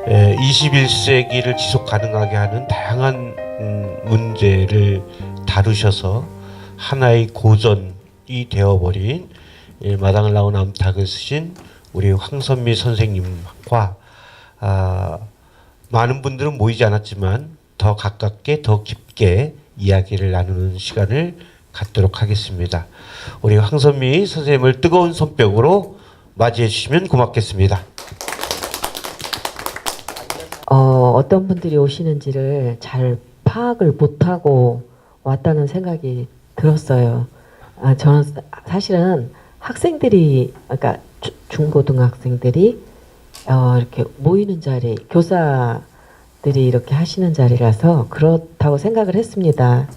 21세기를 지속 가능하게 하는 다양한 문제를 다루셔서 하나의 고전이 되어버린 마당을 나온 암탉을 쓰신 우리 황선미 선생님과 많은 분들은 모이지 않았지만 더 가깝게 더 깊게 이야기를 나누는 시간을 갖도록 하겠습니다. 우리 황선미 선생님을 뜨거운 손뼉으로 맞이해 주시면 고맙겠습니다. 어떤 분들이 오시는지를 잘 파악을 못하고 왔다는 생각이 들었어요. 저는 사실은 학생들이, 그러니까 중고등학생들이 이렇게 모이는 자리, 교사들이 이렇게 하시는 자리라서 그렇다고 생각을 했습니다.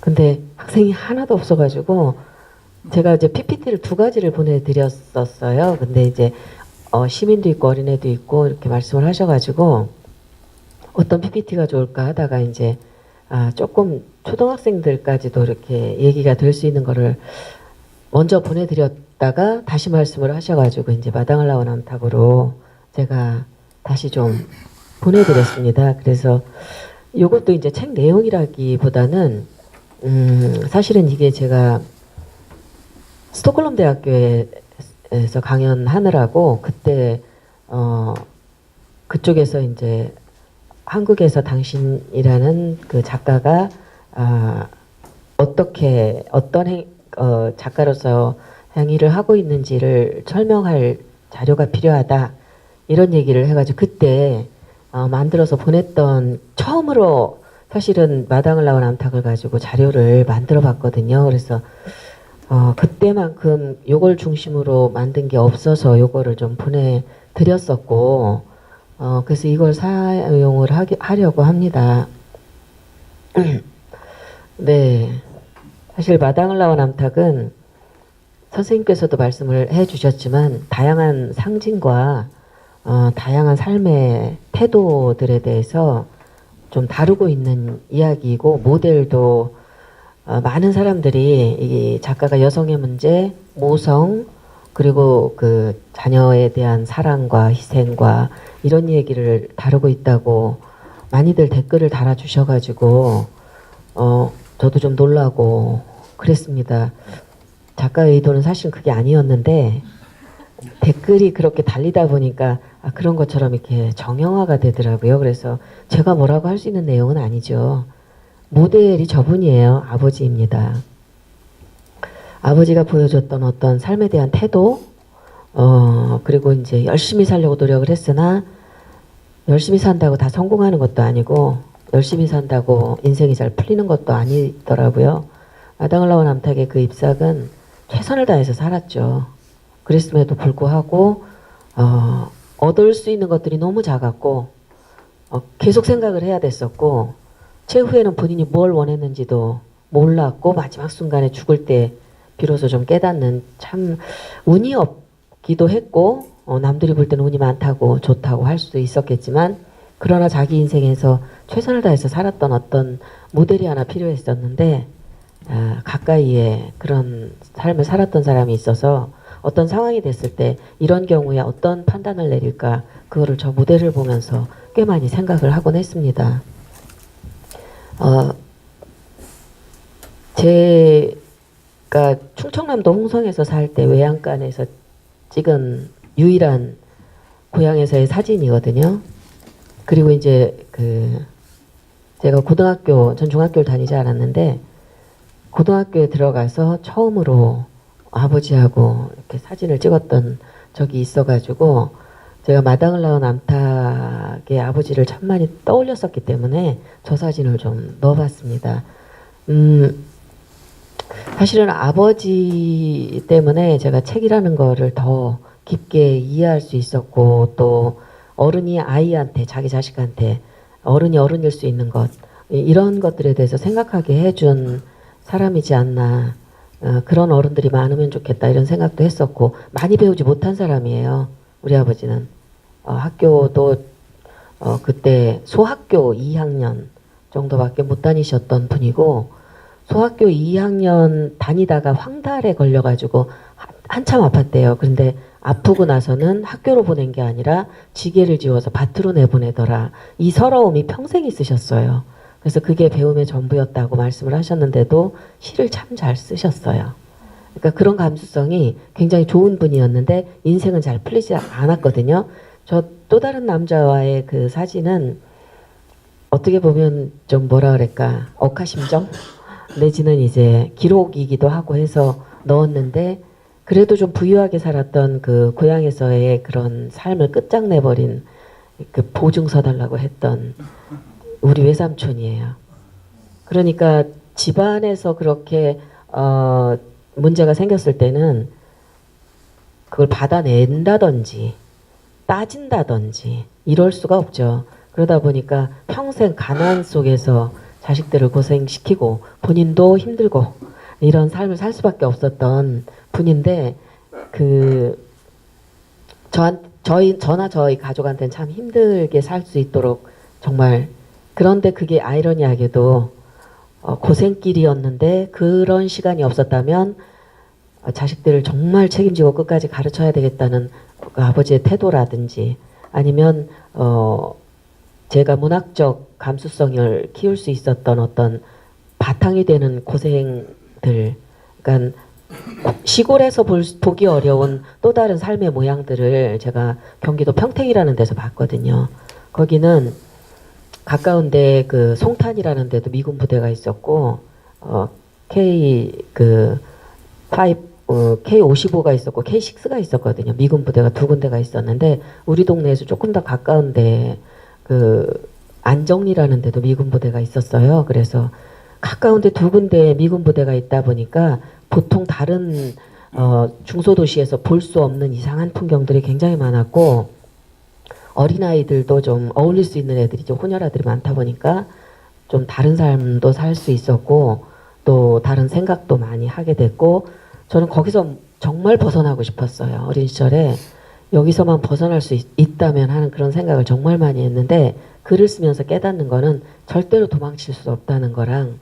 근데 학생이 하나도 없어가지고 제가 이제 PPT를 2가지를 보내드렸었어요. 근데 이제 시민도 있고 어린애도 있고 이렇게 말씀을 하셔가지고 어떤 PPT가 좋을까 하다가 이제 조금 초등학생들까지도 이렇게 얘기가 될 수 있는 거를 먼저 보내드렸다가 다시 말씀을 하셔가지고 이제 마당을 나온 암탉으로 제가 다시 좀 보내드렸습니다. 그래서 이것도 이제 책 내용이라기보다는 사실은 이게 제가 스톡홀름 대학교에서 강연하느라고 그때 그쪽에서 이제 한국에서 당신이라는 그 작가가 어떻게 어떤 작가로서 행위를 하고 있는지를 설명할 자료가 필요하다 이런 얘기를 해가지고 그때 만들어서 보냈던 처음으로 사실은 마당을 나온 암탉을 가지고 자료를 만들어 봤거든요. 그래서 그때만큼 요걸 중심으로 만든 게 없어서 요거를 좀 보내드렸었고 그래서 이걸 사용을 하려고 합니다. 네, 사실 마당을 나온 암탉은 선생님께서도 말씀을 해주셨지만 다양한 상징과 다양한 삶의 태도들에 대해서 좀 다루고 있는 이야기이고 모델도 많은 사람들이 이 작가가 여성의 문제, 모성, 그리고 그 자녀에 대한 사랑과 희생과 이런 얘기를 다루고 있다고 많이들 댓글을 달아주셔가지고 저도 좀 놀라고 그랬습니다. 작가의 의도는 사실 그게 아니었는데 댓글이 그렇게 달리다 보니까 그런 것처럼 이렇게 정형화가 되더라고요. 그래서 제가 뭐라고 할 수 있는 내용은 아니죠. 모델이 저분이에요. 아버지입니다. 아버지가 보여줬던 어떤 삶에 대한 태도, 그리고 이제 열심히 살려고 노력을 했으나 열심히 산다고 다 성공하는 것도 아니고 열심히 산다고 인생이 잘 풀리는 것도 아니더라고요. 마당을 나온 암탉의 그 잎삭은 최선을 다해서 살았죠. 그랬음에도 불구하고 얻을 수 있는 것들이 너무 작았고 계속 생각을 해야 됐었고 최후에는 본인이 뭘 원했는지도 몰랐고 마지막 순간에 죽을 때 비로소 좀 깨닫는 참 운이 없기도 했고 남들이 볼 때는 운이 많다고 좋다고 할 수도 있었겠지만 그러나 자기 인생에서 최선을 다해서 살았던 어떤 모델이 하나 필요했었는데 가까이에 그런 삶을 살았던 사람이 있어서 어떤 상황이 됐을 때 이런 경우에 어떤 판단을 내릴까 그거를 저 모델을 보면서 꽤 많이 생각을 하곤 했습니다. 제가 충청남도 홍성에서 살 때 외양간에서 찍은 유일한 고향에서의 사진이거든요. 그리고 이제 제가 전 중학교를 다니지 않았는데 고등학교에 들어가서 처음으로 아버지하고 이렇게 사진을 찍었던 적이 있어가지고 제가 마당을 나온 암탉의 아버지를 참 많이 떠올렸었기 때문에 저 사진을 좀 넣어봤습니다. 사실은 아버지 때문에 제가 책이라는 거를 더 깊게 이해할 수 있었고 또 어른이 아이한테 자기 자식한테 어른이 어른일 수 있는 것 이런 것들에 대해서 생각하게 해준 사람이지 않나 그런 어른들이 많으면 좋겠다 이런 생각도 했었고 많이 배우지 못한 사람이에요. 우리 아버지는 학교도 그때 소학교 2학년 정도밖에 못 다니셨던 분이고 소학교 2학년 다니다가 황달에 걸려가지고 한참 아팠대요. 그런데 아프고 나서는 학교로 보낸 게 아니라 지게를 지워서 밭으로 내보내더라. 이 서러움이 평생 있으셨어요. 그래서 그게 배움의 전부였다고 말씀을 하셨는데도 시를 참 잘 쓰셨어요. 그러니까 그런 감수성이 굉장히 좋은 분이었는데 인생은 잘 풀리지 않았거든요. 저 또 다른 남자와의 그 사진은 어떻게 보면 좀 뭐라 그럴까 억하심정 내지는 이제 기록이기도 하고 해서 넣었는데 그래도 좀 부유하게 살았던 그 고향에서의 그런 삶을 끝장내버린 그 보증 서달라고 했던 우리 외삼촌이에요. 그러니까 집안에서 그렇게 문제가 생겼을 때는 그걸 받아낸다든지 따진다든지 이럴 수가 없죠. 그러다 보니까 평생 가난 속에서 자식들을 고생시키고 본인도 힘들고 이런 삶을 살 수밖에 없었던 분인데 저나 저희 가족한테는 참 힘들게 살 수 있도록 정말 그런데 그게 아이러니하게도 고생길이었는데 그런 시간이 없었다면 자식들을 정말 책임지고 끝까지 가르쳐야 되겠다는 그 아버지의 태도라든지 아니면 제가 문학적 감수성을 키울 수 있었던 어떤 바탕이 되는 고생들, 그러니까 시골에서 보기 어려운 또 다른 삶의 모양들을 제가 경기도 평택이라는 데서 봤거든요. 거기는 가까운데 그 송탄이라는 데도 미군 부대가 있었고 K55가 있었고 K6가 있었거든요. 미군 부대가 두 군데가 있었는데 우리 동네에서 조금 더 가까운데 그 안정리라는 데도 미군 부대가 있었어요. 그래서 가까운데 두 군데 미군 부대가 있다 보니까 보통 다른 중소도시에서 볼 수 없는 이상한 풍경들이 굉장히 많았고 어린아이들도 좀 어울릴 수 있는 애들이 좀 혼혈아들이 많다 보니까 좀 다른 삶도 살 수 있었고 또 다른 생각도 많이 하게 됐고 저는 거기서 정말 벗어나고 싶었어요. 어린 시절에 여기서만 벗어날 수 있다면 하는 그런 생각을 정말 많이 했는데 글을 쓰면서 깨닫는 거는 절대로 도망칠 수 없다는 거랑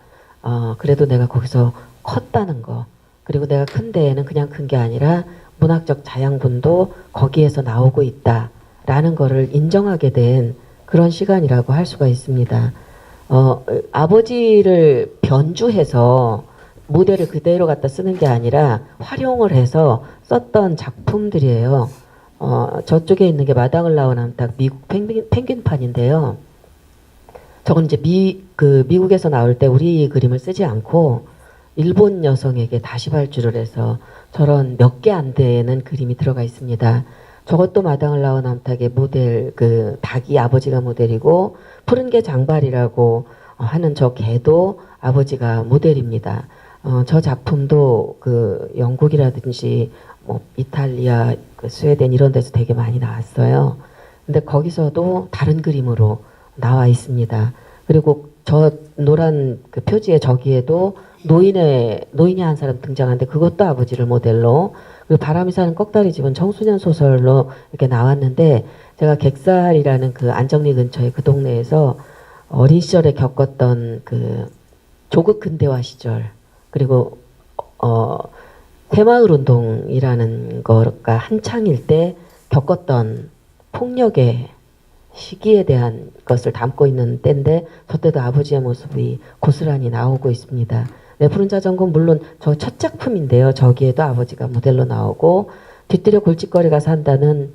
그래도 내가 거기서 컸다는 거 그리고 내가 큰 데에는 그냥 큰 게 아니라 문학적 자양분도 거기에서 나오고 있다라는 거를 인정하게 된 그런 시간이라고 할 수가 있습니다. 아버지를 변주해서 모델을 그대로 갖다 쓰는 게 아니라 활용을 해서 썼던 작품들이에요. 저쪽에 있는 게 마당을 나온 암탉 미국 펭귄판인데요. 저건 이제 미국에서 나올 때 우리 그림을 쓰지 않고 일본 여성에게 다시 발주를 해서 저런 몇 개 안 되는 그림이 들어가 있습니다. 저것도 마당을 나온 암탉의 모델 그 닭이 아버지가 모델이고 푸른 개 장발이라고 하는 저 개도 아버지가 모델입니다. 저 작품도 그 영국이라든지 뭐 이탈리아, 그 스웨덴 이런 데서 되게 많이 나왔어요. 근데 거기서도 다른 그림으로 나와 있습니다. 그리고 저 노란 그 표지에 저기에도 노인이 한 사람 등장하는데 그것도 아버지를 모델로 그리고 바람이 사는 꺽다리 집은 청소년 소설로 이렇게 나왔는데 제가 객살이라는 그 안정리 근처의 그 동네에서 어린 시절에 겪었던 그 조국 근대화 시절 그리고 새마을 운동이라는 거가 한창일 때 겪었던 폭력의 시기에 대한 것을 담고 있는 때인데 저 때도 아버지의 모습이 고스란히 나오고 있습니다. 네, 푸른 자전거는 물론 저 첫 작품인데요. 저기에도 아버지가 모델로 나오고 뒤뜰에 골칫거리가 산다는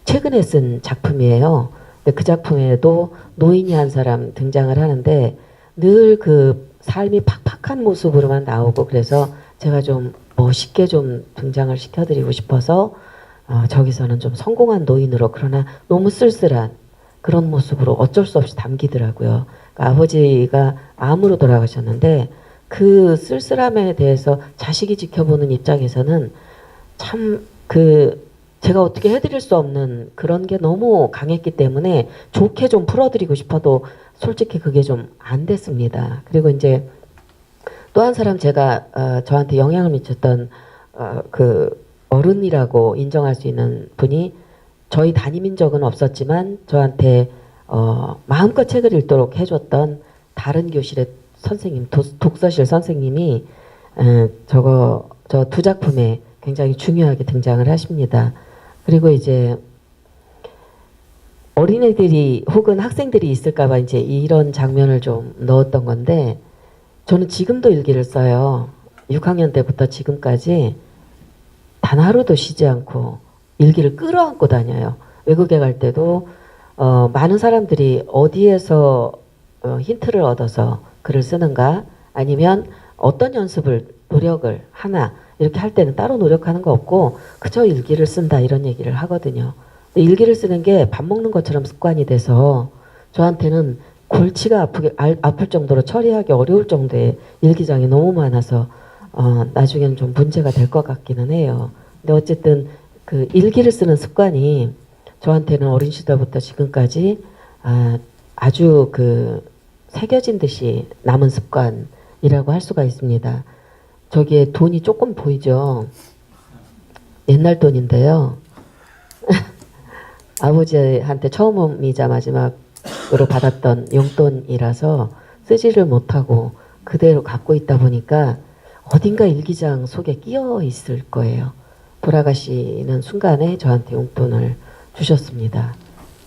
최근에 쓴 작품이에요. 근데 그 작품에도 노인이 한 사람 등장을 하는데 늘 그 삶이 팍팍한 모습으로만 나오고 그래서 제가 좀 멋있게 좀 등장을 시켜드리고 싶어서 저기서는 좀 성공한 노인으로 그러나 너무 쓸쓸한 그런 모습으로 어쩔 수 없이 담기더라고요. 그러니까 아버지가 암으로 돌아가셨는데 그 쓸쓸함에 대해서 자식이 지켜보는 입장에서는 참 제가 어떻게 해드릴 수 없는 그런 게 너무 강했기 때문에 좋게 좀 풀어드리고 싶어도 솔직히 그게 좀 안 됐습니다. 그리고 이제 또 한 사람 제가 저한테 영향을 미쳤던 그 어른이라고 인정할 수 있는 분이 저희 담임인 적은 없었지만 저한테 마음껏 책을 읽도록 해줬던 다른 교실의 선생님, 독서실 선생님이 저 두 작품의 굉장히 중요하게 등장을 하십니다. 그리고 이제 어린애들이 혹은 학생들이 있을까봐 이제 이런 장면을 좀 넣었던 건데, 저는 지금도 일기를 써요. 6학년 때부터 지금까지 단 하루도 쉬지 않고 일기를 끌어안고 다녀요. 외국에 갈 때도 많은 사람들이 어디에서 힌트를 얻어서 글을 쓰는가, 아니면 어떤 연습을 노력을 하나, 이렇게 할 때는 따로 노력하는 거 없고 그저 일기를 쓴다, 이런 얘기를 하거든요. 근데 일기를 쓰는 게 밥 먹는 것처럼 습관이 돼서 저한테는 골치가 아플 정도로 처리하기 어려울 정도의 일기장이 너무 많아서 나중에는 좀 문제가 될 것 같기는 해요. 근데 어쨌든 그 일기를 쓰는 습관이 저한테는 어린 시절부터 지금까지 아주 그 새겨진 듯이 남은 습관이라고 할 수가 있습니다. 저기에 돈이 조금 보이죠? 옛날 돈인데요. 아버지한테 처음이자 마지막으로 받았던 용돈이라서 쓰지를 못하고 그대로 갖고 있다 보니까 어딘가 일기장 속에 끼어 있을 거예요. 돌아가시는 순간에 저한테 용돈을 주셨습니다.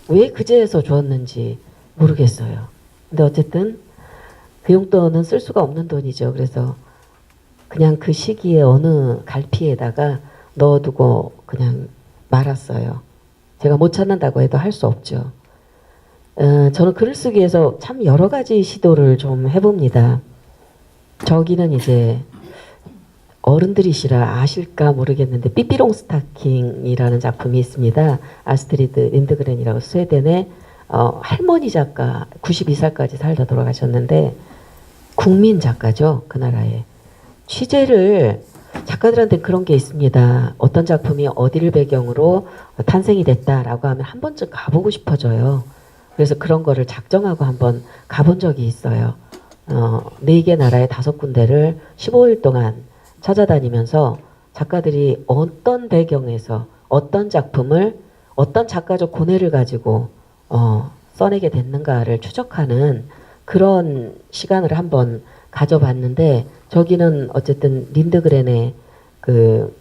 왜 그제서 주었는지 모르겠어요. 근데 어쨌든 그 용돈은 쓸 수가 없는 돈이죠. 그래서 그냥 그 시기에 어느 갈피에다가 넣어두고 그냥 말았어요. 제가 못 찾는다고 해도 할 수 없죠. 저는 글을 쓰기 위해서 참 여러 가지 시도를 좀 해봅니다. 저기는 이제 어른들이시라 아실까 모르겠는데 삐삐롱 스타킹이라는 작품이 있습니다. 아스트리드 린드그렌이라고 스웨덴의 할머니 작가, 92살까지 살다 돌아가셨는데 국민 작가죠. 그 나라에. 취재를, 작가들한테 그런 게 있습니다. 어떤 작품이 어디를 배경으로 탄생이 됐다라고 하면 한 번쯤 가보고 싶어져요. 그래서 그런 거를 작정하고 한번 가본 적이 있어요. 4개 나라의 5군데를 15일 동안 찾아다니면서 작가들이 어떤 배경에서 어떤 작품을 어떤 작가적 고뇌를 가지고 써내게 됐는가를 추적하는 그런 시간을 한번 가져봤는데, 저기는 어쨌든 린드그렌의 그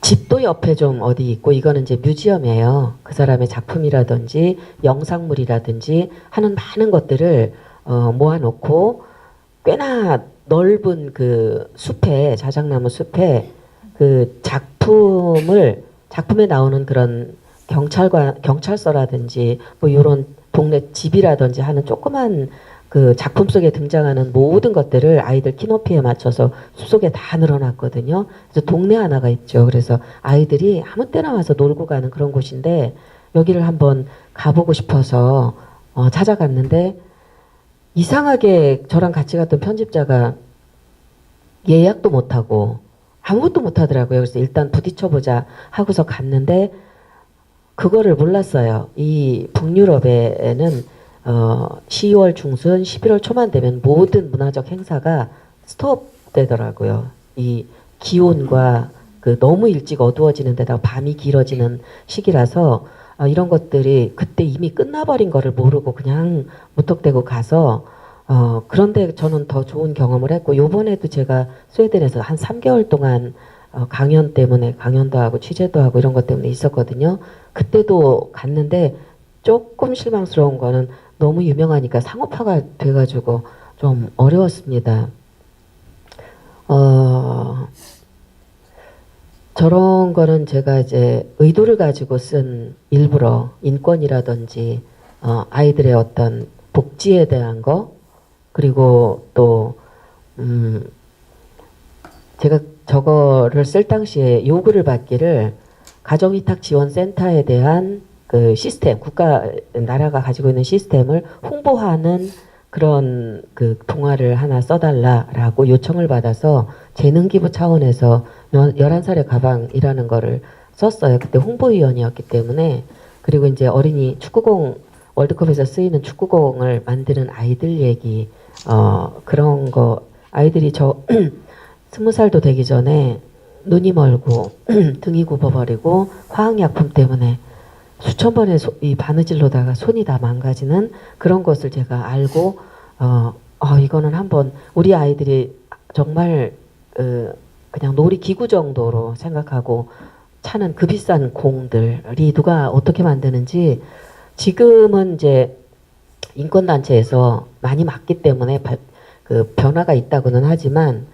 집도 옆에 좀 어디 있고, 이거는 이제 뮤지엄이에요. 그 사람의 작품이라든지 영상물이라든지 하는 많은 것들을 모아놓고 꽤나 넓은 그 숲에, 자작나무 숲에 그 작품에 나오는 그런 경찰서라든지 뭐 이런 동네 집이라든지 하는 조그만 그 작품 속에 등장하는 모든 것들을 아이들 키높이에 맞춰서 숲속에 다 늘어놨거든요. 그래서 동네 하나가 있죠. 그래서 아이들이 아무 때나 와서 놀고 가는 그런 곳인데, 여기를 한번 가보고 싶어서 찾아갔는데, 이상하게 저랑 같이 갔던 편집자가 예약도 못하고 아무것도 못하더라고요. 그래서 일단 부딪혀보자 하고서 갔는데 그거를 몰랐어요. 이 북유럽에는 12월 중순, 11월 초만 되면 모든 문화적 행사가 스톱되더라고요. 이 기온과 그 너무 일찍 어두워지는 데다가 밤이 길어지는 시기라서 이런 것들이 그때 이미 끝나버린 거를 모르고 그냥 무턱대고 가서 그런데 저는 더 좋은 경험을 했고, 요번에도 제가 스웨덴에서 한 3개월 동안 강연 때문에 강연도 하고 취재도 하고 이런 것 때문에 있었거든요. 그때도 갔는데 조금 실망스러운 거는 너무 유명하니까 상업화가 돼가지고 좀 어려웠습니다. 저런 거는 제가 이제 의도를 가지고 쓴, 일부러 인권이라든지 아이들의 어떤 복지에 대한 거, 그리고 또 제가 저거를 쓸 당시에 요구를 받기를 가정위탁지원센터에 대한 그 시스템, 나라가 가지고 있는 시스템을 홍보하는 그런 그 동화를 하나 써달라라고 요청을 받아서 재능기부 차원에서 11살의 가방이라는 거를 썼어요. 그때 홍보위원이었기 때문에. 그리고 이제 어린이 축구공, 월드컵에서 쓰이는 축구공을 만드는 아이들 얘기, 그런 거, 아이들이 20살도 되기 전에 눈이 멀고 등이 굽어버리고 화학약품 때문에 수천 번의 이 바느질로다가 손이 다 망가지는 그런 것을 제가 알고 이거는 한번 우리 아이들이 정말 그냥 놀이기구 정도로 생각하고 차는 그 비싼 공들이 누가 어떻게 만드는지 지금은 이제 인권단체에서 많이 막기 때문에 그 변화가 있다고는 하지만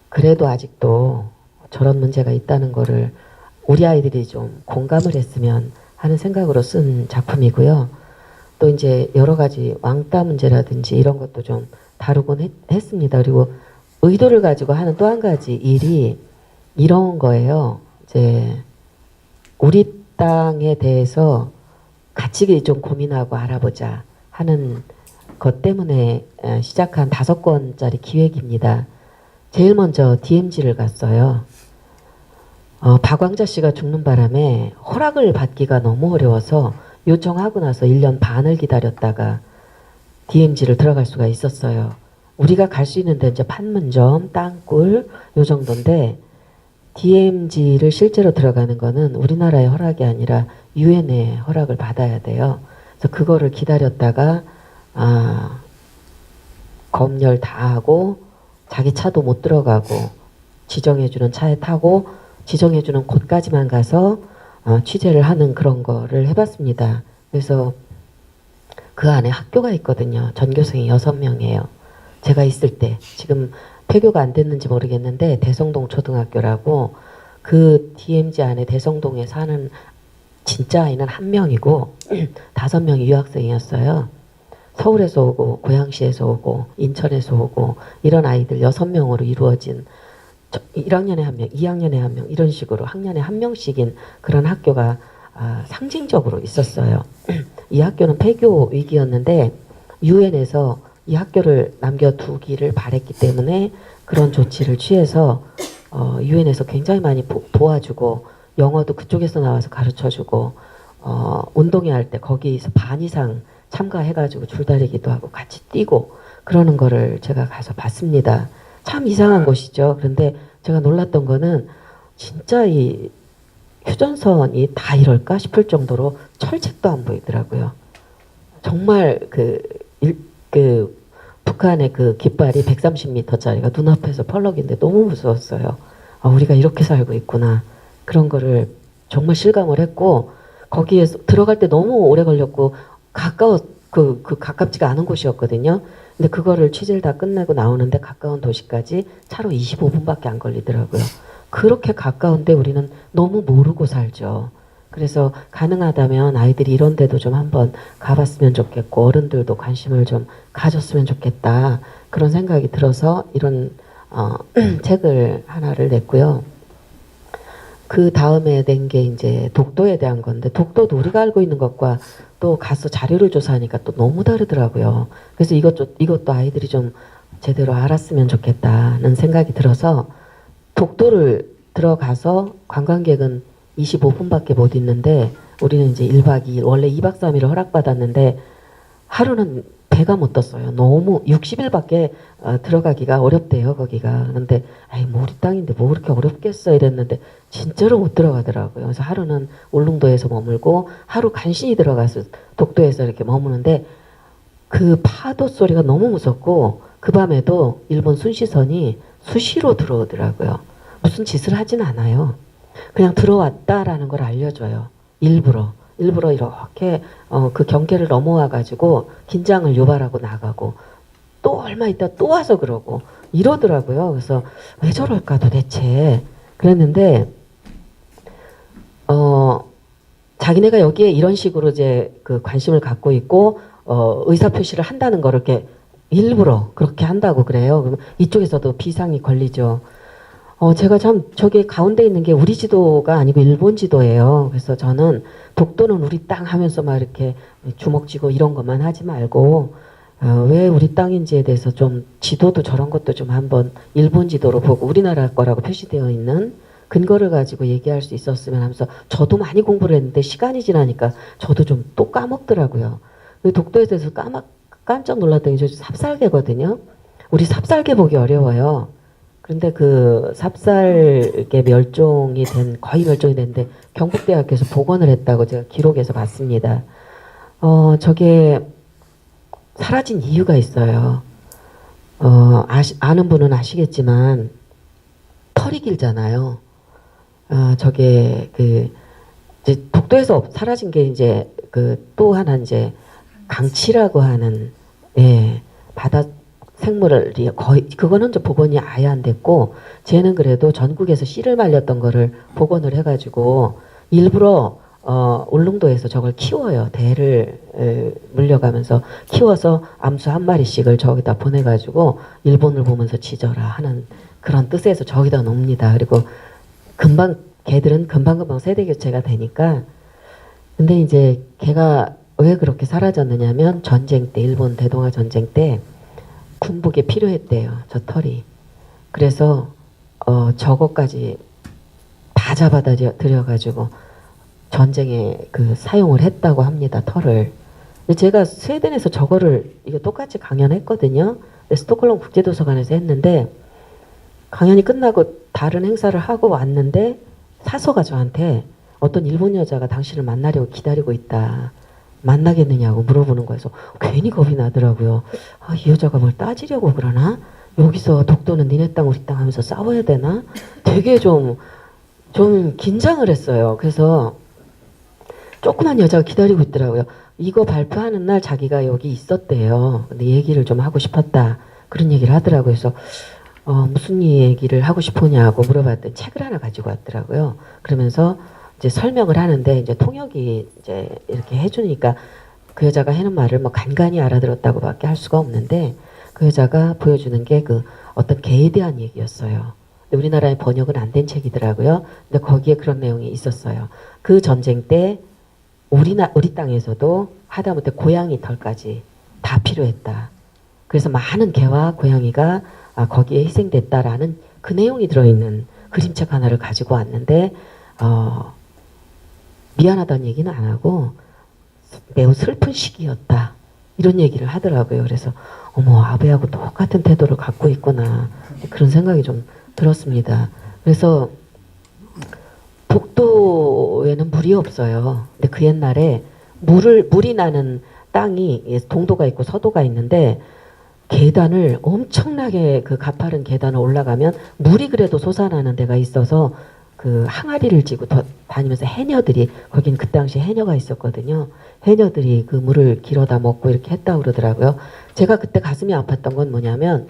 그래도 아직도 저런 문제가 있다는 거를 우리 아이들이 좀 공감을 했으면 하는 생각으로 쓴 작품이고요. 또 이제 여러 가지 왕따 문제라든지 이런 것도 좀 다루곤 했습니다. 그리고 의도를 가지고 하는 또 한 가지 일이 이런 거예요. 이제 우리 땅에 대해서 같이 좀 고민하고 알아보자 하는 것 때문에 시작한 5권짜리 기획입니다. 제일 먼저 DMZ를 갔어요. 박광자 씨가 죽는 바람에 허락을 받기가 너무 어려워서 요청하고 나서 1년 반을 기다렸다가 DMZ를 들어갈 수가 있었어요. 우리가 갈 수 있는 데 이제 판문점, 땅굴 요 정도인데 DMZ를 실제로 들어가는 거는 우리나라의 허락이 아니라 유엔의 허락을 받아야 돼요. 그래서 그거를 기다렸다가 검열 다 하고 자기 차도 못 들어가고 지정해주는 차에 타고 지정해주는 곳까지만 가서 취재를 하는 그런 거를 해봤습니다. 그래서 그 안에 학교가 있거든요. 전교생이 6명이에요. 제가 있을 때 지금 폐교가 안 됐는지 모르겠는데 대성동 초등학교라고 그 DMZ 안에 대성동에 사는 진짜 아이는 1명이고 5명이 유학생이었어요. 서울에서 오고 고양시에서 오고 인천에서 오고 이런 아이들 6명으로 이루어진 1학년에 1명, 2학년에 1명 이런 식으로 학년에 1명씩인 그런 학교가 상징적으로 있었어요. 이 학교는 폐교 위기였는데 유엔에서 이 학교를 남겨두기를 바랬기 때문에 그런 조치를 취해서 유엔에서 굉장히 많이 도와주고 영어도 그쪽에서 나와서 가르쳐주고 운동회 할 때 거기서 반 이상 참가해가지고 줄다리기도 하고 같이 뛰고 그러는 거를 제가 가서 봤습니다. 참 이상한 곳이죠. 그런데 제가 놀랐던 거는 진짜 이 휴전선이 다 이럴까 싶을 정도로 철책도 안 보이더라고요. 정말 그 북한의 그 깃발이 130m짜리가 눈앞에서 펄럭인데 너무 무서웠어요. 우리가 이렇게 살고 있구나. 그런 거를 정말 실감을 했고 거기에 들어갈 때 너무 오래 걸렸고 가깝지가 않은 곳이었거든요. 근데 그거를 취재를 다 끝내고 나오는데 가까운 도시까지 차로 25분밖에 안 걸리더라고요. 그렇게 가까운데 우리는 너무 모르고 살죠. 그래서 가능하다면 아이들이 이런 데도 좀 한번 가봤으면 좋겠고 어른들도 관심을 좀 가졌으면 좋겠다. 그런 생각이 들어서 이런 책을 하나를 냈고요. 그 다음에 낸 게 이제 독도에 대한 건데 독도도 우리가 알고 있는 것과 또 가서 자료를 조사하니까 또 너무 다르더라고요. 그래서 이것도 아이들이 좀 제대로 알았으면 좋겠다는 생각이 들어서 독도를 들어가서 관광객은 25분밖에 못 있는데 우리는 이제 1박 2일 원래 2박 3일을 허락받았는데 하루는 배가 못 떴어요. 너무 60일밖에 들어가기가 어렵대요 거기가. 그런데 뭐 우리 땅인데 뭐 그렇게 어렵겠어 이랬는데 진짜로 못 들어가더라고요. 그래서 하루는 울릉도에서 머물고 하루 간신히 들어가서 독도에서 이렇게 머무는데 그 파도 소리가 너무 무섭고 그 밤에도 일본 순시선이 수시로 들어오더라고요. 무슨 짓을 하진 않아요. 그냥 들어왔다라는 걸 알려줘요. 일부러 이렇게 그 경계를 넘어와 가지고 긴장을 유발하고 나가고 또 얼마 있다 또 와서 그러고 이러더라고요. 그래서 왜 저럴까 도대체 그랬는데 자기네가 여기에 이런 식으로 이제 그 관심을 갖고 있고 의사 표시를 한다는 거를 이렇게 일부러 그렇게 한다고 그래요. 그러면 이쪽에서도 비상이 걸리죠. 제가 참 저기 가운데 있는 게 우리 지도가 아니고 일본 지도예요. 그래서 저는 독도는 우리 땅 하면서 막 이렇게 주먹 쥐고 이런 것만 하지 말고 왜 우리 땅인지에 대해서 좀 지도도 저런 것도 좀 한번 일본 지도로 보고 우리나라 거라고 표시되어 있는 근거를 가지고 얘기할 수 있었으면 하면서 저도 많이 공부를 했는데 시간이 지나니까 저도 좀 또 까먹더라고요. 독도에 대해서 깜짝 놀랐던 게 저 삽살개거든요. 우리 삽살개 보기 어려워요. 그런데 그 삽살개 거의 멸종이 됐는데 경북대학교에서 복원을 했다고 제가 기록에서 봤습니다. 저게 사라진 이유가 있어요. 아는 분은 아시겠지만 털이 털이 길잖아요. 저게 이제 독도에서 사라진 게 이제 또 하나 이제 강치라고 하는 바다 생물이 거의 그거는 좀 복원이 아예 안 됐고 쟤는 그래도 전국에서 씨를 말렸던 거를 복원을 해가지고 일부러 울릉도에서 저걸 키워요. 대를 물려가면서 키워서 암수 한 마리씩을 저기다 보내가지고 일본을 보면서 지져라 하는 그런 뜻에서 저기다 놓습니다. 그리고 금방 걔들은 금방금방 세대 교체가 되니까 근데 이제 걔가 왜 그렇게 사라졌느냐면 전쟁 때 일본 대동아 전쟁 때 군복에 필요했대요. 저 털이. 그래서 저거까지 다 잡아다 들여가지고 전쟁에 사용을 했다고 합니다. 털을. 근데 제가 스웨덴에서 저거를 이거 똑같이 강연했거든요. 스톡홀름 국제도서관에서 했는데 강연이 끝나고 다른 행사를 하고 왔는데 사서가 저한테 어떤 일본 여자가 당신을 만나려고 기다리고 있다. 만나겠느냐고 물어보는 거여서 괜히 겁이 나더라고요. 이 여자가 뭘 따지려고 그러나? 여기서 독도는 니네 땅 우리 땅 하면서 싸워야 되나? 되게 좀 긴장을 했어요. 그래서 조그만 여자가 기다리고 있더라고요. 이거 발표하는 날 자기가 여기 있었대요. 근데 얘기를 좀 하고 싶었다. 그런 얘기를 하더라고요. 그래서 무슨 얘기를 하고 싶으냐고 물어봤더니 책을 하나 가지고 왔더라고요. 그러면서 이제 설명을 하는데 이제 통역이 이제 이렇게 해주니까 그 여자가 하는 말을 뭐 간간히 알아들었다고밖에 할 수가 없는데 그 여자가 보여주는 게 어떤 개에 대한 얘기였어요. 근데 우리나라에 번역은 안 된 책이더라고요. 근데 거기에 그런 내용이 있었어요. 그 전쟁 때 우리 땅에서도 하다못해 고양이 털까지 다 필요했다. 그래서 많은 개와 고양이가 거기에 희생됐다라는 그 내용이 들어있는 그림책 하나를 가지고 왔는데 미안하다는 얘기는 안 하고 매우 슬픈 시기였다. 이런 얘기를 하더라고요. 그래서 어머 아베하고 똑같은 태도를 갖고 있구나. 그런 생각이 좀 들었습니다. 그래서 독도에는 물이 없어요. 근데 그 옛날에 물이 나는 땅이 동도가 있고 서도가 있는데 계단을 엄청나게 가파른 계단을 올라가면 물이 그래도 솟아나는 데가 있어서 항아리를 쥐고 다니면서 해녀들이 거긴 그 당시 해녀가 있었거든요. 해녀들이 그 물을 길어다 먹고 이렇게 했다고 그러더라고요. 제가 그때 가슴이 아팠던 건 뭐냐면